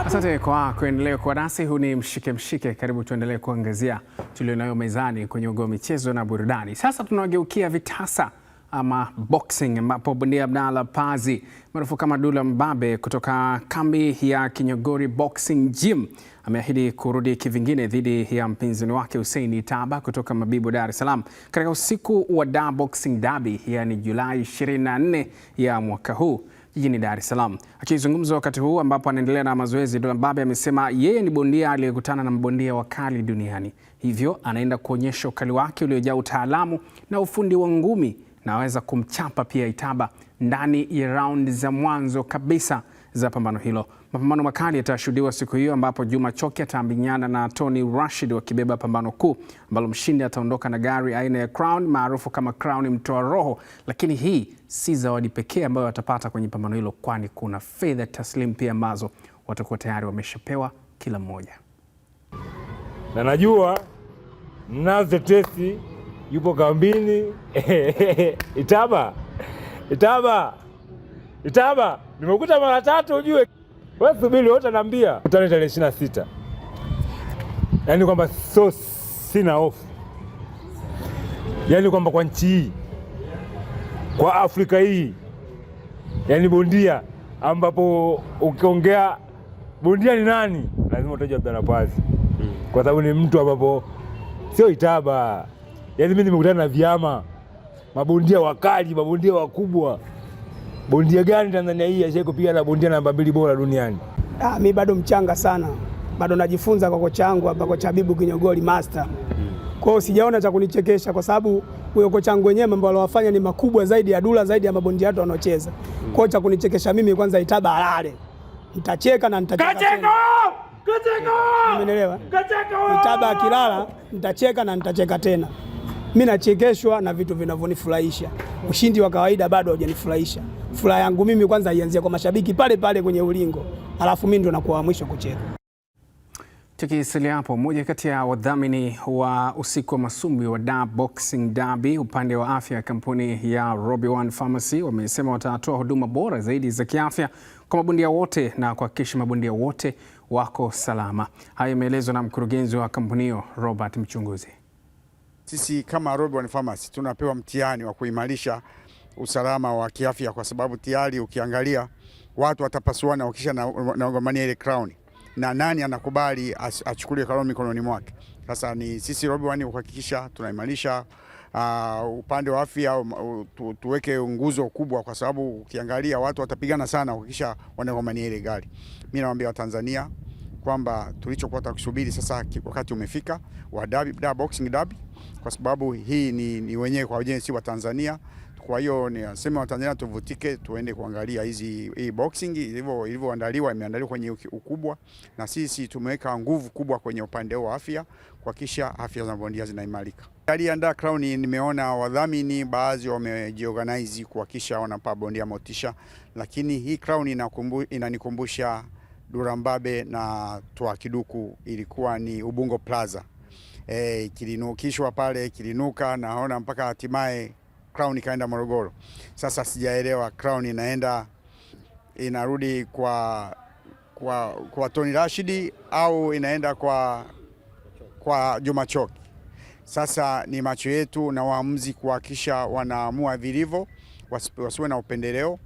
S1: Asante kwa kuendelea kuwa nasi. Huu ni Mshike Mshike. Karibu tuendelee kuangazia tulionayo mezani kwenye ugo michezo na burudani. Sasa tunageukia vitasa ama boxing, ambapo bondia Abdalla Pazi maarufu kama Dula Mbabe kutoka kambi ya Kinyogori Boxing Gym ameahidi kurudi kivingine dhidi ya mpinzani wake Hussein Itaba kutoka Mabibo, Dar es Salaam katika usiku wa Dar Boxing Derby, yani Julai 24 ya mwaka huu jijini Dar es Salaam. Akizungumza wakati huu ambapo anaendelea na mazoezi, Dula Mbabe amesema yeye ni bondia aliyekutana na mabondia wakali duniani, hivyo anaenda kuonyesha ukali wake uliojaa utaalamu na ufundi wa ngumi na aweza kumchapa pia Itaba ndani ya raundi za mwanzo kabisa za pambano hilo. Mapambano makali yatashuhudiwa siku hiyo ambapo Juma Choki ataambinyana na Tony Rashid wakibeba pambano kuu ambalo mshindi ataondoka na gari aina ya Crown maarufu kama Crown mtoa roho. Lakini hii si zawadi pekee ambayo watapata kwenye pambano hilo, kwani kuna fedha taslim pia ambazo watakuwa tayari wameshapewa kila mmoja.
S14: na najua mnazo tetesi yupo kambini. Itaba nimekuta mara 3 ujue. Wewe subiri wote naambia tarehe 26. Yaani kwamba sina hofu. Yaani kwamba kwa nchi hii, kwa Afrika hii, yaani bondia ambapo ukiongea bondia ni nani lazima utaje Abdalla Paz. Kwa sababu ni mtu ambapo sio Itaba. Yaani mimi nimekutana na vyama mabondia wakali, mabondia wakubwa. Bondia gani Tanzania hii ashaye kupiga na bondia namba 2 bora duniani?
S15: Mimi bado mchanga sana. Bado najifunza kwa kocha wangu hapa, kocha Habibu Kinyogoli master. Kwa hiyo sijaona cha kunichekesha kwa sababu huyo kocha wangu wenyewe mambo aliyofanya ni makubwa zaidi ya Dula, zaidi ya mabondia watu wanaocheza. Kocha kunichekesha mimi kwanza Itaba alale. Nitacheka na nitacheka. Kacheka! Umeelewa? Itaba akilala nitacheka na nitacheka tena. Mimi nachekeshwa na vitu vinavyonifurahisha. Ushindi wa kawaida bado haujanifurahisha. Furaha yangu mimi kwanza ianzie kwa mashabiki pale pale kwenye ulingo. Alafu mimi ndo nakuwa mwisho kucheka.
S1: Tukisalia hapo, mmoja kati ya wadhamini wa usiku wa masumbwi wa Dar Boxing Derby upande wa afya, kampuni ya Robi One Pharmacy wamesema watatoa huduma bora zaidi za kiafya kwa mabondia wote na kuhakikisha mabondia wote wako salama. Hayo imeelezwa na mkurugenzi wa kampuni hiyo Robert Mchunguzi.
S16: Sisi kama Robi One Pharmacy tunapewa mtihani wa kuimarisha usalama wa kiafya, kwa sababu tayari ukiangalia watu watapasuana ukisha na gombania ile crown, na nani anakubali achukulie crown mikononi mwake. Sasa ni sisi Robi One kuhakikisha tunaimarisha upande wa afya, tuweke nguzo kubwa, kwa sababu ukiangalia watu watapigana sana ukisha wanagombania ile gari. Mimi nawaambia Watanzania kwamba tulichokuwa tukusubiri sasa wakati umefika wa Dar Boxing Derby, kwa sababu hii ni wenyewe kwa wenyewe, si wa Tanzania. Kwa hiyo nasema Watanzania tuvutike tuende kuangalia hii boxing ilivyoandaliwa, imeandaliwa kwenye ukubwa, na sisi tumeweka nguvu kubwa kwenye upande wa afya kuhakikisha afya za bondia zinaimarika. Aliandaa crown, nimeona wadhamini baadhi wamejiorganize kuhakikisha wanapa bondia motisha, lakini hii crown inanikumbusha Durambabe na Toa Kiduku, ilikuwa ni Ubungo Plaza. Kilinukishwa pale, kilinuka, naona mpaka hatimaye crown ikaenda Morogoro. Sasa sijaelewa crown inarudi kwa Tony Rashidi au inaenda kwa Juma Choki. Sasa ni macho yetu na waamuzi kuhakikisha wanaamua vilivyo, wasiwe na upendeleo,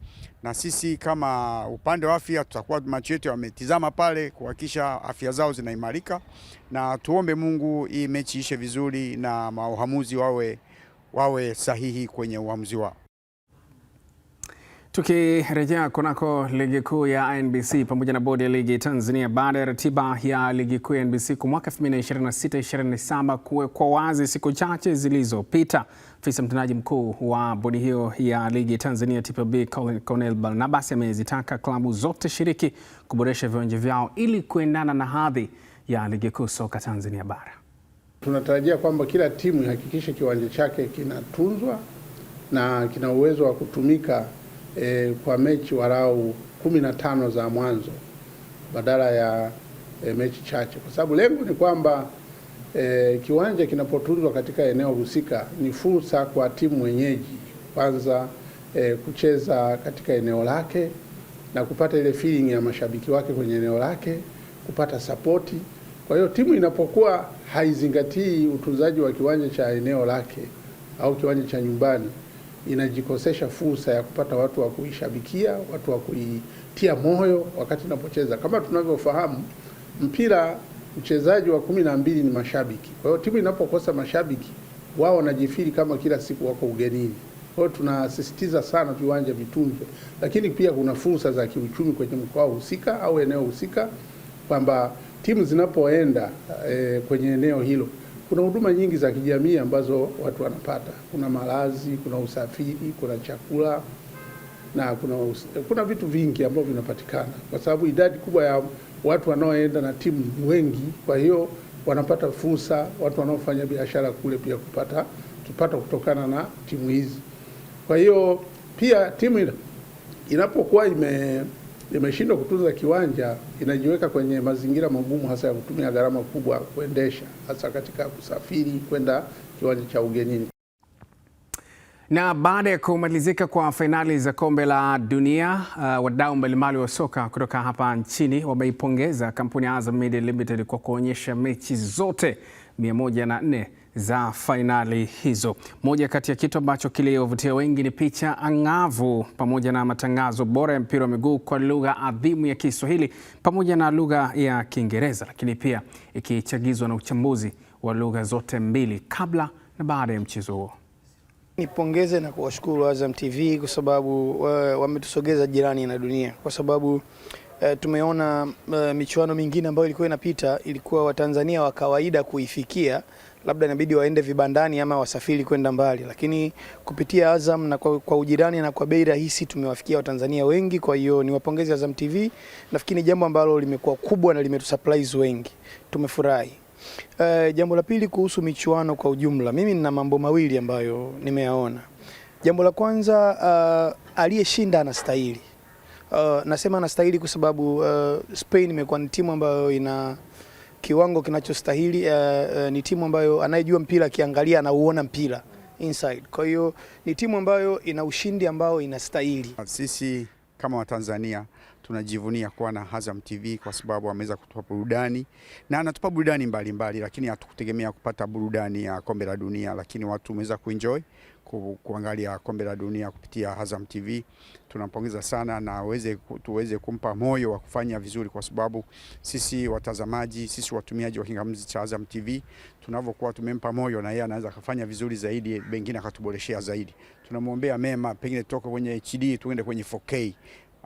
S16: na sisi kama upande wa afya tutakuwa macho yetu yametizama pale kuhakikisha afya zao zinaimarika, na tuombe Mungu hii mechi ishe vizuri na waamuzi wawe sahihi kwenye uamuzi wao.
S1: Tukirejea kunako ligi kuu ya NBC pamoja na bodi ya ligi Tanzania, baada ya ratiba ya ligi kuu ya NBC kwa mwaka 2026-27 kuwekwa wazi siku chache zilizopita, afisa mtendaji mkuu wa bodi hiyo ya ligi Tanzania TPLB Cornel Barnabas amezitaka klabu zote shiriki kuboresha viwanja vyao ili kuendana na hadhi ya ligi kuu soka Tanzania bara.
S17: Tunatarajia kwamba kila timu ihakikishe kiwanja chake kinatunzwa na kina uwezo wa kutumika kwa mechi walau 15 za mwanzo badala ya mechi chache, kwa sababu lengo ni kwamba kiwanja kinapotunzwa katika eneo husika ni fursa kwa timu mwenyeji kwanza kucheza katika eneo lake na kupata ile feeling ya mashabiki wake kwenye eneo lake, kupata sapoti. Kwa hiyo timu inapokuwa haizingatii utunzaji wa kiwanja cha eneo lake au kiwanja cha nyumbani, inajikosesha fursa ya kupata watu wa kuishabikia, watu wa kuitia moyo wakati inapocheza. Kama tunavyofahamu, mpira mchezaji wa 12 ni mashabiki. Kwa hiyo timu inapokosa mashabiki, wao wanajifiri kama kila siku wako ugenini. Kwa hiyo tunasisitiza sana viwanja vitunzwe, lakini pia kuna fursa za kiuchumi kwenye mkoa husika au eneo husika, kwamba timu zinapoenda kwenye eneo hilo kuna huduma nyingi za kijamii ambazo watu wanapata. Kuna malazi, kuna usafiri, kuna chakula na kuna vitu vingi ambavyo vinapatikana, kwa sababu idadi kubwa ya watu wanaoenda na timu ni wengi. Kwa hiyo wanapata fursa, watu wanaofanya biashara kule pia kupata kutokana na timu hizi. Kwa hiyo pia timu inapokuwa imeshindwa kutunza kiwanja, inajiweka kwenye mazingira magumu, hasa ya kutumia gharama kubwa kuendesha, hasa katika kusafiri kwenda kiwanja cha ugenini.
S1: Na baada ya kumalizika kwa fainali za kombe la dunia, wadau mbalimbali wa soka kutoka hapa nchini wameipongeza kampuni ya Azam Media Limited kwa kuonyesha mechi zote 104 za fainali hizo. Moja kati ya kitu ambacho kiliovutia wengi ni picha angavu pamoja na matangazo bora ya mpira wa miguu kwa lugha adhimu ya Kiswahili pamoja na lugha ya Kiingereza, lakini pia ikichagizwa na uchambuzi wa lugha zote mbili kabla na baada ya mchezo huo.
S18: Nipongeze na kuwashukuru Azam TV kwa sababu wametusogeza jirani na dunia, kwa sababu tumeona michuano mingine ambayo ilikuwa inapita, ilikuwa Watanzania wa kawaida kuifikia, labda inabidi waende vibandani ama wasafiri kwenda mbali, lakini kupitia Azam na kwa ujirani na kwa bei rahisi tumewafikia Watanzania wengi. Kwa hiyo niwapongeze Azam TV, nafikiri jambo ambalo limekuwa kubwa na limetusurprise wengi, tumefurahi. Jambo la pili kuhusu michuano kwa ujumla, mimi nina mambo mawili ambayo nimeyaona. Jambo la kwanza, aliyeshinda anastahili. Nasema anastahili kwa sababu Spain imekuwa ni timu ambayo ina kiwango kinachostahili, ni timu ambayo anayejua mpira akiangalia anauona mpira inside. Kwa hiyo ni timu ambayo ina ushindi ambao inastahili.
S16: Sisi kama Watanzania tunajivunia kuwa na Azam TV kwa sababu ameweza kutupa burudani na anatupa burudani mbalimbali, lakini hatukutegemea kupata burudani ya kombe la dunia, lakini watu wameweza kuenjoy kuangalia kombe la dunia kupitia Azam TV. Tunampongeza sana na tuweze kumpa moyo wa kufanya vizuri, kwa sababu sisi watazamaji, sisi watumiaji wa kingamuzi cha Azam TV tunavyokuwa tumempa moyo, na yeye anaweza kufanya vizuri zaidi, pengine akatuboreshea zaidi. Tunamuombea mema, pengine toka kwenye HD tuende kwenye 4K.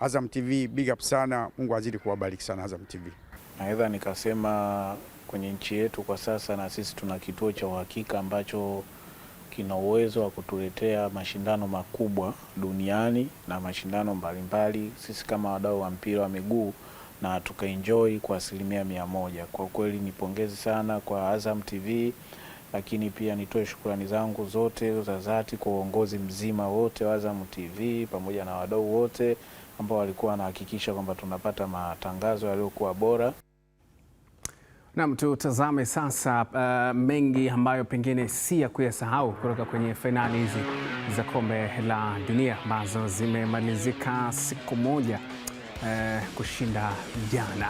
S16: Azam TV big up sana, Mungu azidi kuwabariki sana Azam TV.
S19: Naweza nikasema kwenye nchi yetu kwa sasa na sisi tuna kituo cha uhakika ambacho kina uwezo wa kutuletea mashindano makubwa duniani na mashindano mbalimbali sisi kama wadau wa mpira wa miguu, na tukaenjoy kwa 100%. Kwa kweli nipongeze sana kwa Azam TV, lakini pia nitoe shukrani zangu zote za dhati kwa uongozi mzima wote wa Azam TV pamoja na wadau wote ambao walikuwa wanahakikisha kwamba tunapata matangazo yaliyokuwa bora.
S1: Naam, tutazame sasa mengi ambayo pengine si ya kuyasahau kutoka kwenye fainali hizi za kombe la dunia ambazo zimemalizika siku moja kushinda jana.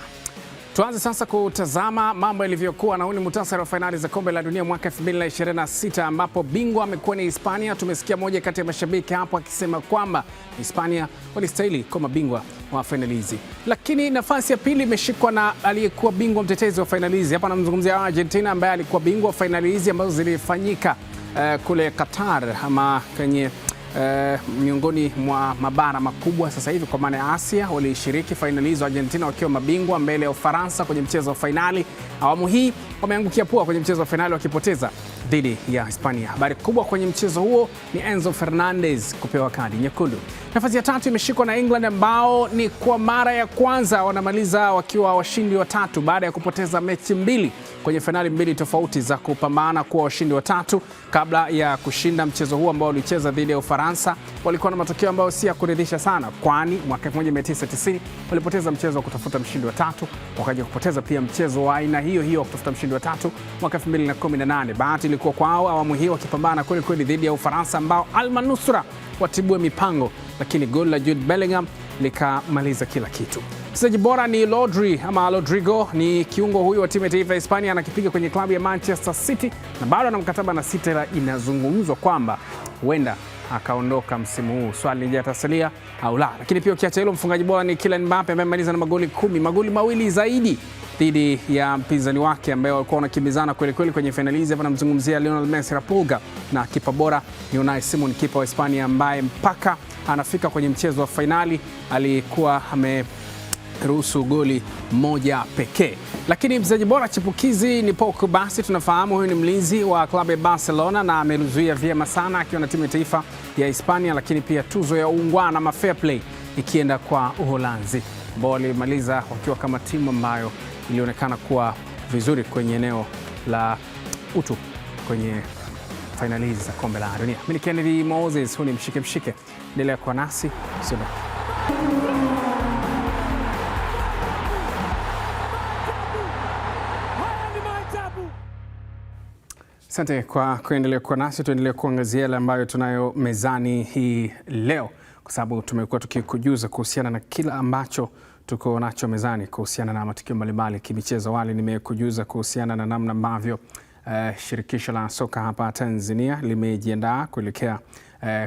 S1: Tuanze sasa kutazama mambo yalivyokuwa, na huu ni muhtasari wa fainali za kombe la dunia mwaka 2026 ambapo bingwa amekuwa ni Hispania. Tumesikia moja kati ya mashabiki hapo akisema kwamba Hispania walistahili kwa mabingwa wa fainali hizi, lakini nafasi ya pili imeshikwa na aliyekuwa bingwa mtetezi wa fainali hizi. Hapa namzungumzia Argentina ambaye alikuwa bingwa wa fainali hizi ambazo zilifanyika kule Qatar ama kwenye miongoni mwa mabara makubwa sasa hivi kwa maana ya Asia. Walishiriki fainali hizo Argentina wakiwa mabingwa mbele ya Ufaransa kwenye mchezo wa fainali. Awamu hii wameangukia pua kwenye mchezo wa fainali wakipoteza dhidi ya Hispania. Habari kubwa kwenye mchezo huo ni Enzo Fernandez kupewa kadi nyekundu. Nafasi ya tatu imeshikwa na England ambao ni kwa mara ya kwanza wanamaliza wakiwa washindi watatu baada ya kupoteza mechi mbili kwenye fainali mbili tofauti za kupambana kuwa washindi watatu. Kabla ya kushinda mchezo huo ambao walicheza dhidi ya Ufaransa, walikuwa na matokeo ambayo si ya kuridhisha sana, kwani mwaka 1990 walipoteza mchezo wa kutafuta mshindi wa tatu, wakaja kupoteza pia mchezo wa aina hiyo hiyo wa kutafuta mshindi wa tatu mwaka 2018. Bahati ilikuwa kwao awamu hiyo wakipambana kweli kweli dhidi ya Ufaransa ambao almanusura watibue mipango, lakini goli la Jude Bellingham likamaliza kila kitu. Mchezaji bora ni Rodrigo, ni kiungo huyu wa timu ya taifa ya Hispania, anakipiga kwenye klabu ya Manchester City na bado ana mkataba na City. Inazungumzwa kwamba huenda akaondoka msimu huu, swali je, atasalia au la. Lakini pia ukiacha hilo, mfungaji bora ni Kylian Mbappe ambaye amemaliza na magoli 10, magoli mawili zaidi dhidi ya mpinzani wake ambaye walikuwa wanakimbizana kweli kweli kwenye finali hizi. Hapa namzungumzia Lionel Messi la Pulga, na kipa bora ni Unai Simon, kipa wa Hispania ambaye mpaka anafika kwenye mchezo wa fainali alikuwa ruhusu goli moja pekee. Lakini mchezaji bora chipukizi ni Pau Kubasi. Tunafahamu huyu ni mlinzi wa klabu ya Barcelona na amezuia vyema sana akiwa na timu ya taifa ya Hispania, lakini pia tuzo ya uungwana ama fair play ikienda kwa Uholanzi ambao walimaliza wakiwa kama timu ambayo ilionekana kuwa vizuri kwenye eneo la utu kwenye fainali hizi za kombe la dunia. Mimi ni Kennedy Moses, huu ni Mshike Mshike. Endelea kuwa nasi. Asante kwa kuendelea kuwa nasi. Tuendelee kuangazia yale ambayo tunayo mezani hii leo, kwa sababu tumekuwa tukikujuza kuhusiana na kila ambacho tuko nacho mezani kuhusiana na matukio mbalimbali kimichezo. Awali nimekujuza kuhusiana na namna ambavyo shirikisho la soka hapa Tanzania limejiandaa kuelekea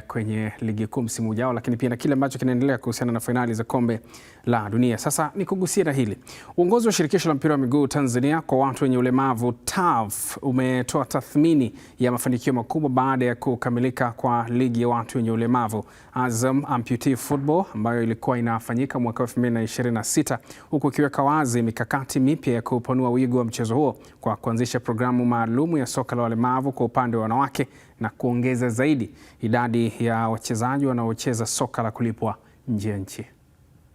S1: kwenye ligi kuu msimu ujao, lakini pia na kile ambacho kinaendelea kuhusiana na fainali za kombe la dunia. Sasa ni kugusia na hili. Uongozi wa shirikisho la mpira wa miguu Tanzania kwa watu wenye ulemavu TAF umetoa tathmini ya mafanikio makubwa baada ya kukamilika kwa ligi ya watu wenye ulemavu Azam Amputee Football ambayo ilikuwa inafanyika mwaka 2026, huku ikiweka wazi mikakati mipya ya kupanua wigo wa mchezo huo kwa kuanzisha programu maalum ya soka la walemavu kwa upande wa wanawake na kuongeza zaidi idadi ya wachezaji wanaocheza soka la kulipwa nje ya nchi.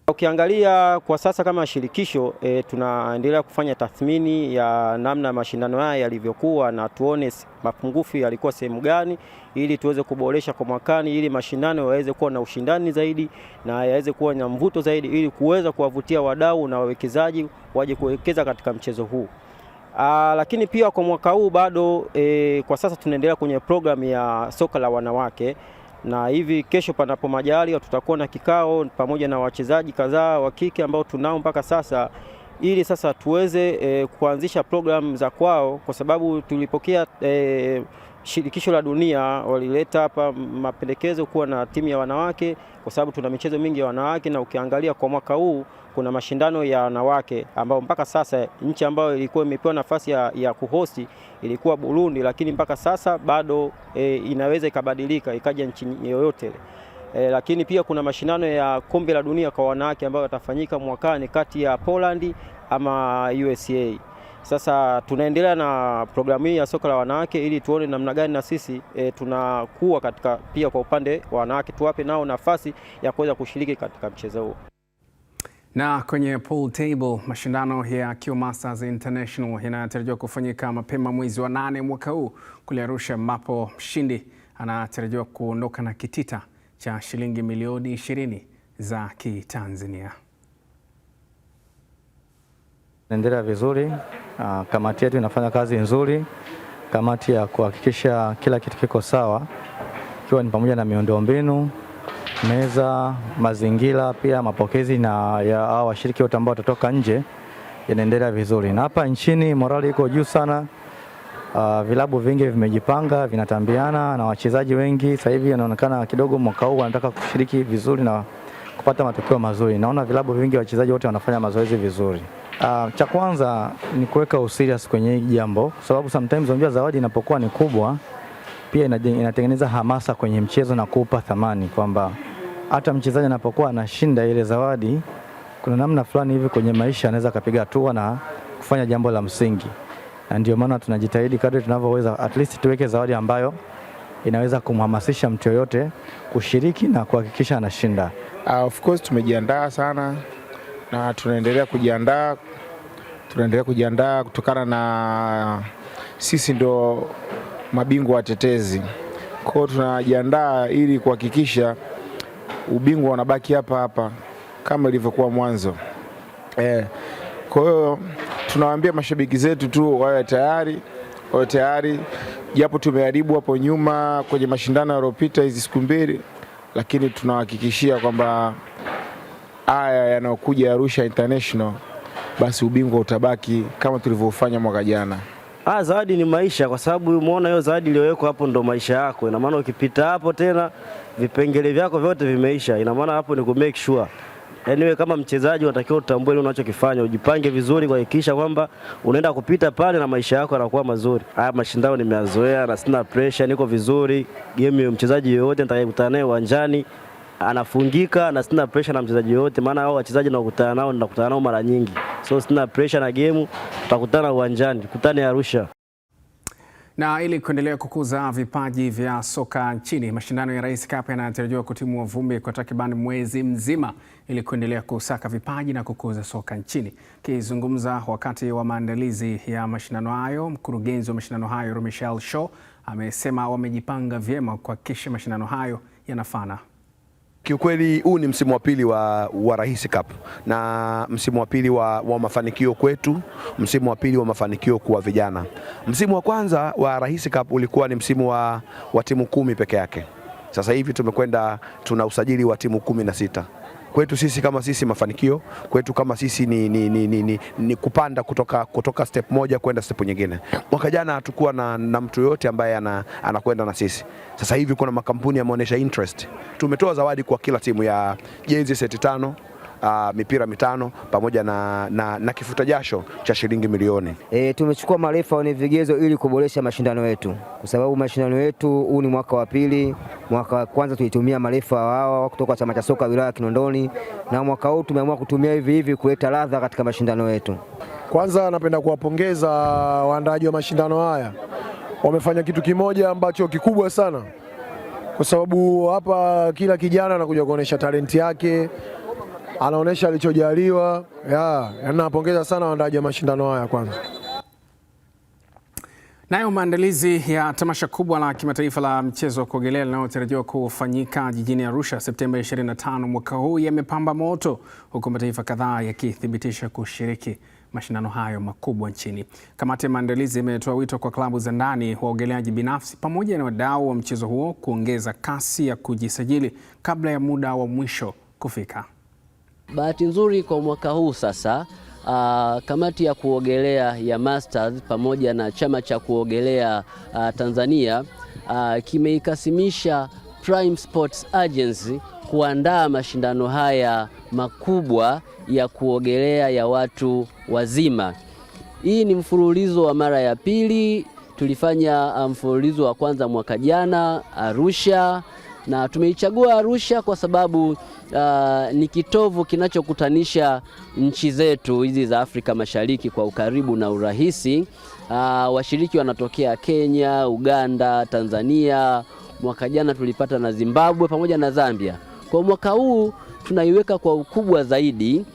S20: Ukiangalia kwa sasa kama shirikisho tunaendelea kufanya tathmini ya namna mashindano haya yalivyokuwa na tuone mapungufu yalikuwa sehemu gani, ili tuweze kuboresha kwa mwakani, ili mashindano yaweze kuwa na ushindani zaidi na yaweze kuwa na mvuto zaidi, ili kuweza kuwavutia wadau na wawekezaji waje kuwekeza katika mchezo huu. Lakini pia kwa mwaka huu bado kwa sasa tunaendelea kwenye programu ya soka la wanawake, na hivi kesho panapo majaliwa tutakuwa na kikao pamoja na wachezaji kadhaa wa kike ambao tunao mpaka sasa, ili sasa tuweze kuanzisha programu za kwao, kwa sababu tulipokea shirikisho la dunia walileta hapa mapendekezo kuwa na timu ya wanawake, kwa sababu tuna michezo mingi ya wanawake, na ukiangalia kwa mwaka huu kuna mashindano ya wanawake ambao mpaka sasa nchi ambayo ilikuwa imepewa nafasi ya kuhosti ilikuwa Burundi, lakini mpaka sasa bado inaweza ikabadilika ikaja nchi yoyote. Lakini pia kuna mashindano ya kombe la dunia kwa wanawake ambayo yatafanyika mwakani kati ya Poland ama USA. Sasa tunaendelea na programu hii ya soka la wanawake ili tuone namna gani na sisi tunakuwa katika pia kwa upande wa wanawake, tuwape nao nafasi ya kuweza kushiriki katika mchezo huo.
S1: Na kwenye pool table, mashindano ya Q Masters International yanatarajiwa kufanyika mapema mwezi wa 8 mwaka huu kule Arusha, ambapo mshindi anatarajiwa kuondoka na kitita cha shilingi milioni 20 za Kitanzania.
S21: Naendelea vizuri. Kamati yetu inafanya kazi nzuri, kamati ya kuhakikisha kila kitu kiko sawa, ikiwa ni pamoja na miundombinu, meza, mazingira, pia mapokezi na ya washiriki wote ambao watatoka nje, inaendelea vizuri. Na hapa nchini morali iko juu sana. Vilabu vingi vimejipanga, vinatambiana na wachezaji wengi. Sasa hivi inaonekana kidogo mwaka huu wanataka kushiriki vizuri na kupata matokeo mazuri. Naona vilabu vingi, wachezaji wote wanafanya mazoezi vizuri. Cha kwanza ni kuweka userious kwenye hili jambo, kwa sababu sometimes unajua zawadi inapokuwa ni kubwa pia inatengeneza hamasa kwenye mchezo na kuupa thamani, kwamba hata mchezaji anapokuwa anashinda ile zawadi, kuna namna fulani hivi kwenye maisha anaweza kupiga hatua na kufanya jambo la msingi. Na ndio maana tunajitahidi kadri tunavyoweza, at least tuweke zawadi ambayo inaweza kumhamasisha mtu yoyote kushiriki na kuhakikisha anashinda.
S19: Of course tumejiandaa sana na tunaendelea kujiandaa kutokana na sisi ndo mabingwa watetezi. Kwa hiyo tunajiandaa ili kuhakikisha ubingwa unabaki hapa hapa kama ilivyokuwa mwanzo. Kwa hiyo tunawaambia mashabiki zetu tu wawe tayari, japo tumeharibu hapo nyuma kwenye mashindano yaliyopita hizi siku mbili, lakini tunahakikishia kwamba haya yanayokuja Arusha International basi ubingwa utabaki kama tulivyofanya mwaka jana.
S22: Zawadi ni maisha, kwa sababu umeona hiyo zawadi iliyowekwa hapo ndo maisha yako. Ina maana ukipita hapo tena vipengele vyako vyote vimeisha. Ina maana hapo ni ku make sure. Anyway, kama mchezaji unatakiwa utambue ile unachokifanya, ujipange vizuri kuhakikisha kwamba unaenda kupita pale na maisha yako yanakuwa mazuri. Haya mashindano nimeyazoea na sina pressure, niko vizuri. Game ya mchezaji yoyote nitakayekutana naye uwanjani anafungika na sina pressure na mchezaji yote, maana hao wachezaji nakutana nao mara nyingi. So sina pressure na game, tutakutana uwanjani, tukutane Arusha.
S1: Na ili kuendelea kukuza vipaji vya soka nchini, mashindano ya Rais Cup yanatarajiwa kutimua vumbi kwa takriban mwezi mzima ili kuendelea kusaka vipaji na kukuza soka nchini. Akizungumza wakati wa maandalizi ya mashindano hayo, mkurugenzi wa mashindano hayo Romichelle Shaw amesema wamejipanga vyema kuhakikisha mashindano hayo yanafana.
S2: Kiukweli huu ni msimu wa pili wa Rahisi Cup na msimu wa pili wa mafanikio kwetu, msimu wa pili wa mafanikio kwa vijana. Msimu wa kwanza wa Rahisi Cup ulikuwa ni msimu wa timu 10 peke yake. Sasa hivi tumekwenda tuna usajili wa timu 16. Kwetu sisi kama sisi mafanikio, kwetu kama sisi ni kupanda kutoka step moja kwenda step nyingine. Mwaka jana hatukuwa na mtu yote ambaye anakwenda na sisi. Sasa hivi kuna makampuni yameonyesha interest. Tumetoa zawadi kwa kila timu ya jezi seti 5, mipira 5 pamoja na kifuta jasho cha shilingi milioni.
S3: Tumechukua marefa wenye vigezo ili kuboresha mashindano yetu, kwa sababu mashindano yetu huu ni mwaka wa pili. Mwaka wa kwanza tulitumia marefa wao kutoka chama cha soka wilaya Kinondoni, na mwaka huu tumeamua kutumia hivi kuleta ladha katika mashindano yetu.
S23: Kwanza napenda kuwapongeza waandaaji wa mashindano haya. Wamefanya kitu kimoja ambacho kikubwa sana, kwa sababu hapa kila kijana anakuja kuonesha talenti yake, anaonesha alichojaliwa. Napongeza sana waandaaji wa mashindano haya kwanza.
S1: Nayo maandalizi ya tamasha kubwa la kimataifa la mchezo wa kuogelea linalotarajiwa kufanyika jijini Arusha Septemba 25 mwaka huu yamepamba moto, huku mataifa kadhaa yakithibitisha kushiriki mashindano hayo makubwa nchini. Kamati ya maandalizi imetoa wito kwa klabu za ndani, waogeleaji binafsi pamoja na wadau wa mchezo huo kuongeza kasi ya kujisajili kabla ya muda wa mwisho kufika.
S24: Bahati nzuri kwa mwaka huu sasa, kamati ya kuogelea ya Masters pamoja na chama cha kuogelea Tanzania kimeikasimisha Prime Sports Agency kuandaa mashindano haya makubwa ya kuogelea ya watu wazima. Hii ni mfululizo wa mara ya pili. Tulifanya mfululizo wa kwanza mwaka jana Arusha, na tumeichagua Arusha kwa sababu ni kitovu kinachokutanisha nchi zetu hizi za Afrika Mashariki kwa ukaribu na urahisi. Washiriki wanatokea Kenya, Uganda, Tanzania. Mwaka jana tulipata na Zimbabwe pamoja na Zambia. Kwa mwaka huu tunaiweka kwa ukubwa zaidi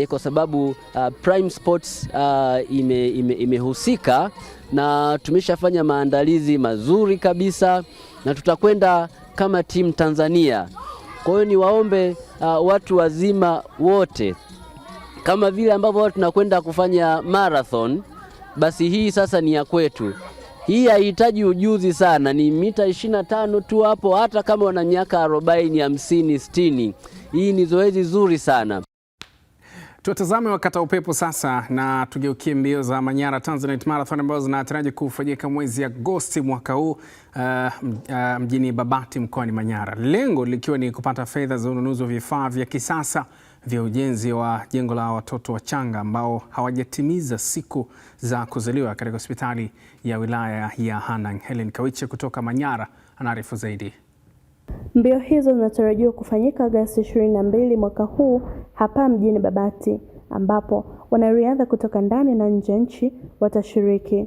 S24: kwa sababu Prime Sports imehusika na tumeshafanya maandalizi mazuri kabisa, na tutakwenda kama timu Tanzania. Kwa hiyo niwaombe watu wazima wote, kama vile ambavyo tunakwenda kufanya marathon, basi hii sasa ni ya kwetu. Hii haihitaji ujuzi sana, ni mita 25 tu hapo, hata kama una miaka 40, 50, 60. Hii ni zoezi zuri sana.
S1: Tuwatazame wakata upepo sasa na tugeukie mbio za Manyara Tanzanite Marathon ambazo zinatarajiwa kufanyika mwezi Agosti mwaka huu mjini Babati mkoani Manyara. Lengo likiwa ni kupata fedha za ununuzi wa vifaa vya kisasa vya ujenzi wa jengo la watoto wachanga ambao hawajatimiza siku za kuzaliwa katika hospitali ya wilaya ya Hanang. Helen Kawiche kutoka Manyara anaarifu zaidi.
S25: Mbio hizo zinatarajiwa kufanyika Agosti 22 mwaka huu hapa mjini Babati, ambapo wanariadha kutoka ndani na nje nchi watashiriki.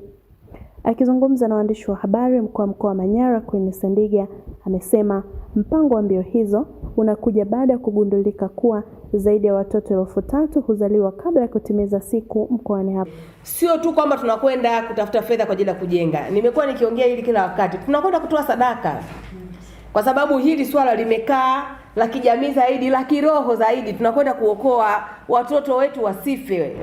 S25: Akizungumza na waandishi wa habari, mkuu wa mkoa wa Manyara Queen Sendiga amesema mpango wa mbio hizo unakuja baada ya kugundulika kuwa zaidi ya watoto 3,000 huzaliwa kabla ya kutimiza siku mkoani hapa.
S26: Sio tu kwamba tunakwenda kutafuta fedha kwa ajili ya kujenga. Nimekuwa nikiongea hili kila wakati. Tunakwenda kutoa sadaka. Kwa sababu hili swala limekaa la kijamii zaidi, la kiroho zaidi. Tunakwenda kuokoa watoto wetu wasife,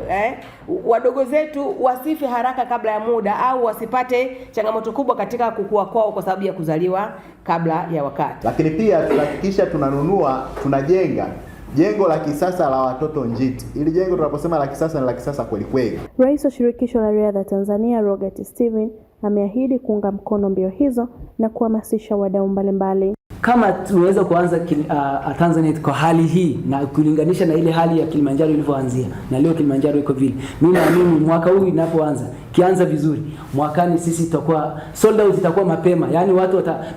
S26: wadogo zetu wasife haraka kabla ya muda, au wasipate changamoto kubwa katika kukua kwao kwa sababu ya kuzaliwa kabla ya wakati.
S27: Lakini pia tunahakikisha tunajenga jengo la kisasa la watoto njiti. Ili jengo tunaposema la kisasa ni la kisasa kweli kweli.
S25: Rais wa Shirikisho la Riadha Tanzania Robert Steven ameahidi kuunga mkono mbio hizo na kuhamasisha wadau mbalimbali.
S28: Kama tunaweza kuanza Tanzanite kwa hali hii na kulinganisha na ile hali ya Kilimanjaro ilivyoanzia na leo Kilimanjaro iko vile, mimi naamini mwaka huu inapoanza kianza vizuri, mwakani sisi tutakuwa sold out, itakuwa mapema, yani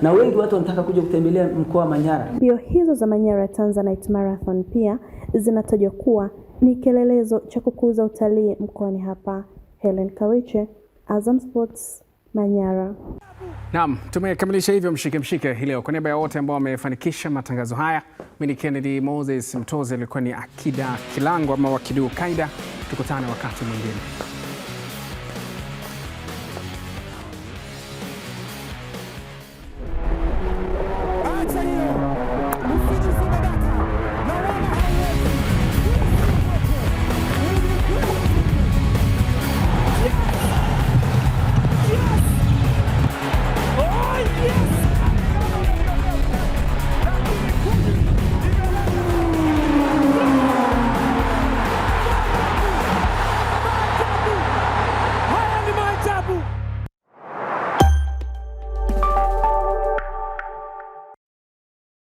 S28: na wengi watu wanataka kuja kutembelea mkoa wa Manyara.
S25: Mbio hizo za Manyara Tanzanite Marathon pia zinatajwa kuwa ni kielelezo cha kukuza utalii mkoani hapa. Helen Kawiche, Azam Sports, Manyara.
S1: Naam, tumekamilisha hivyo mshike hii leo. Kwa niaba ya wote ambao wamefanikisha matangazo haya, mimi ni Kennedy Moses Mtoze, alikuwa ni Akida Kilango ama Wakidu Kaida. Tukutane wakati mwingine.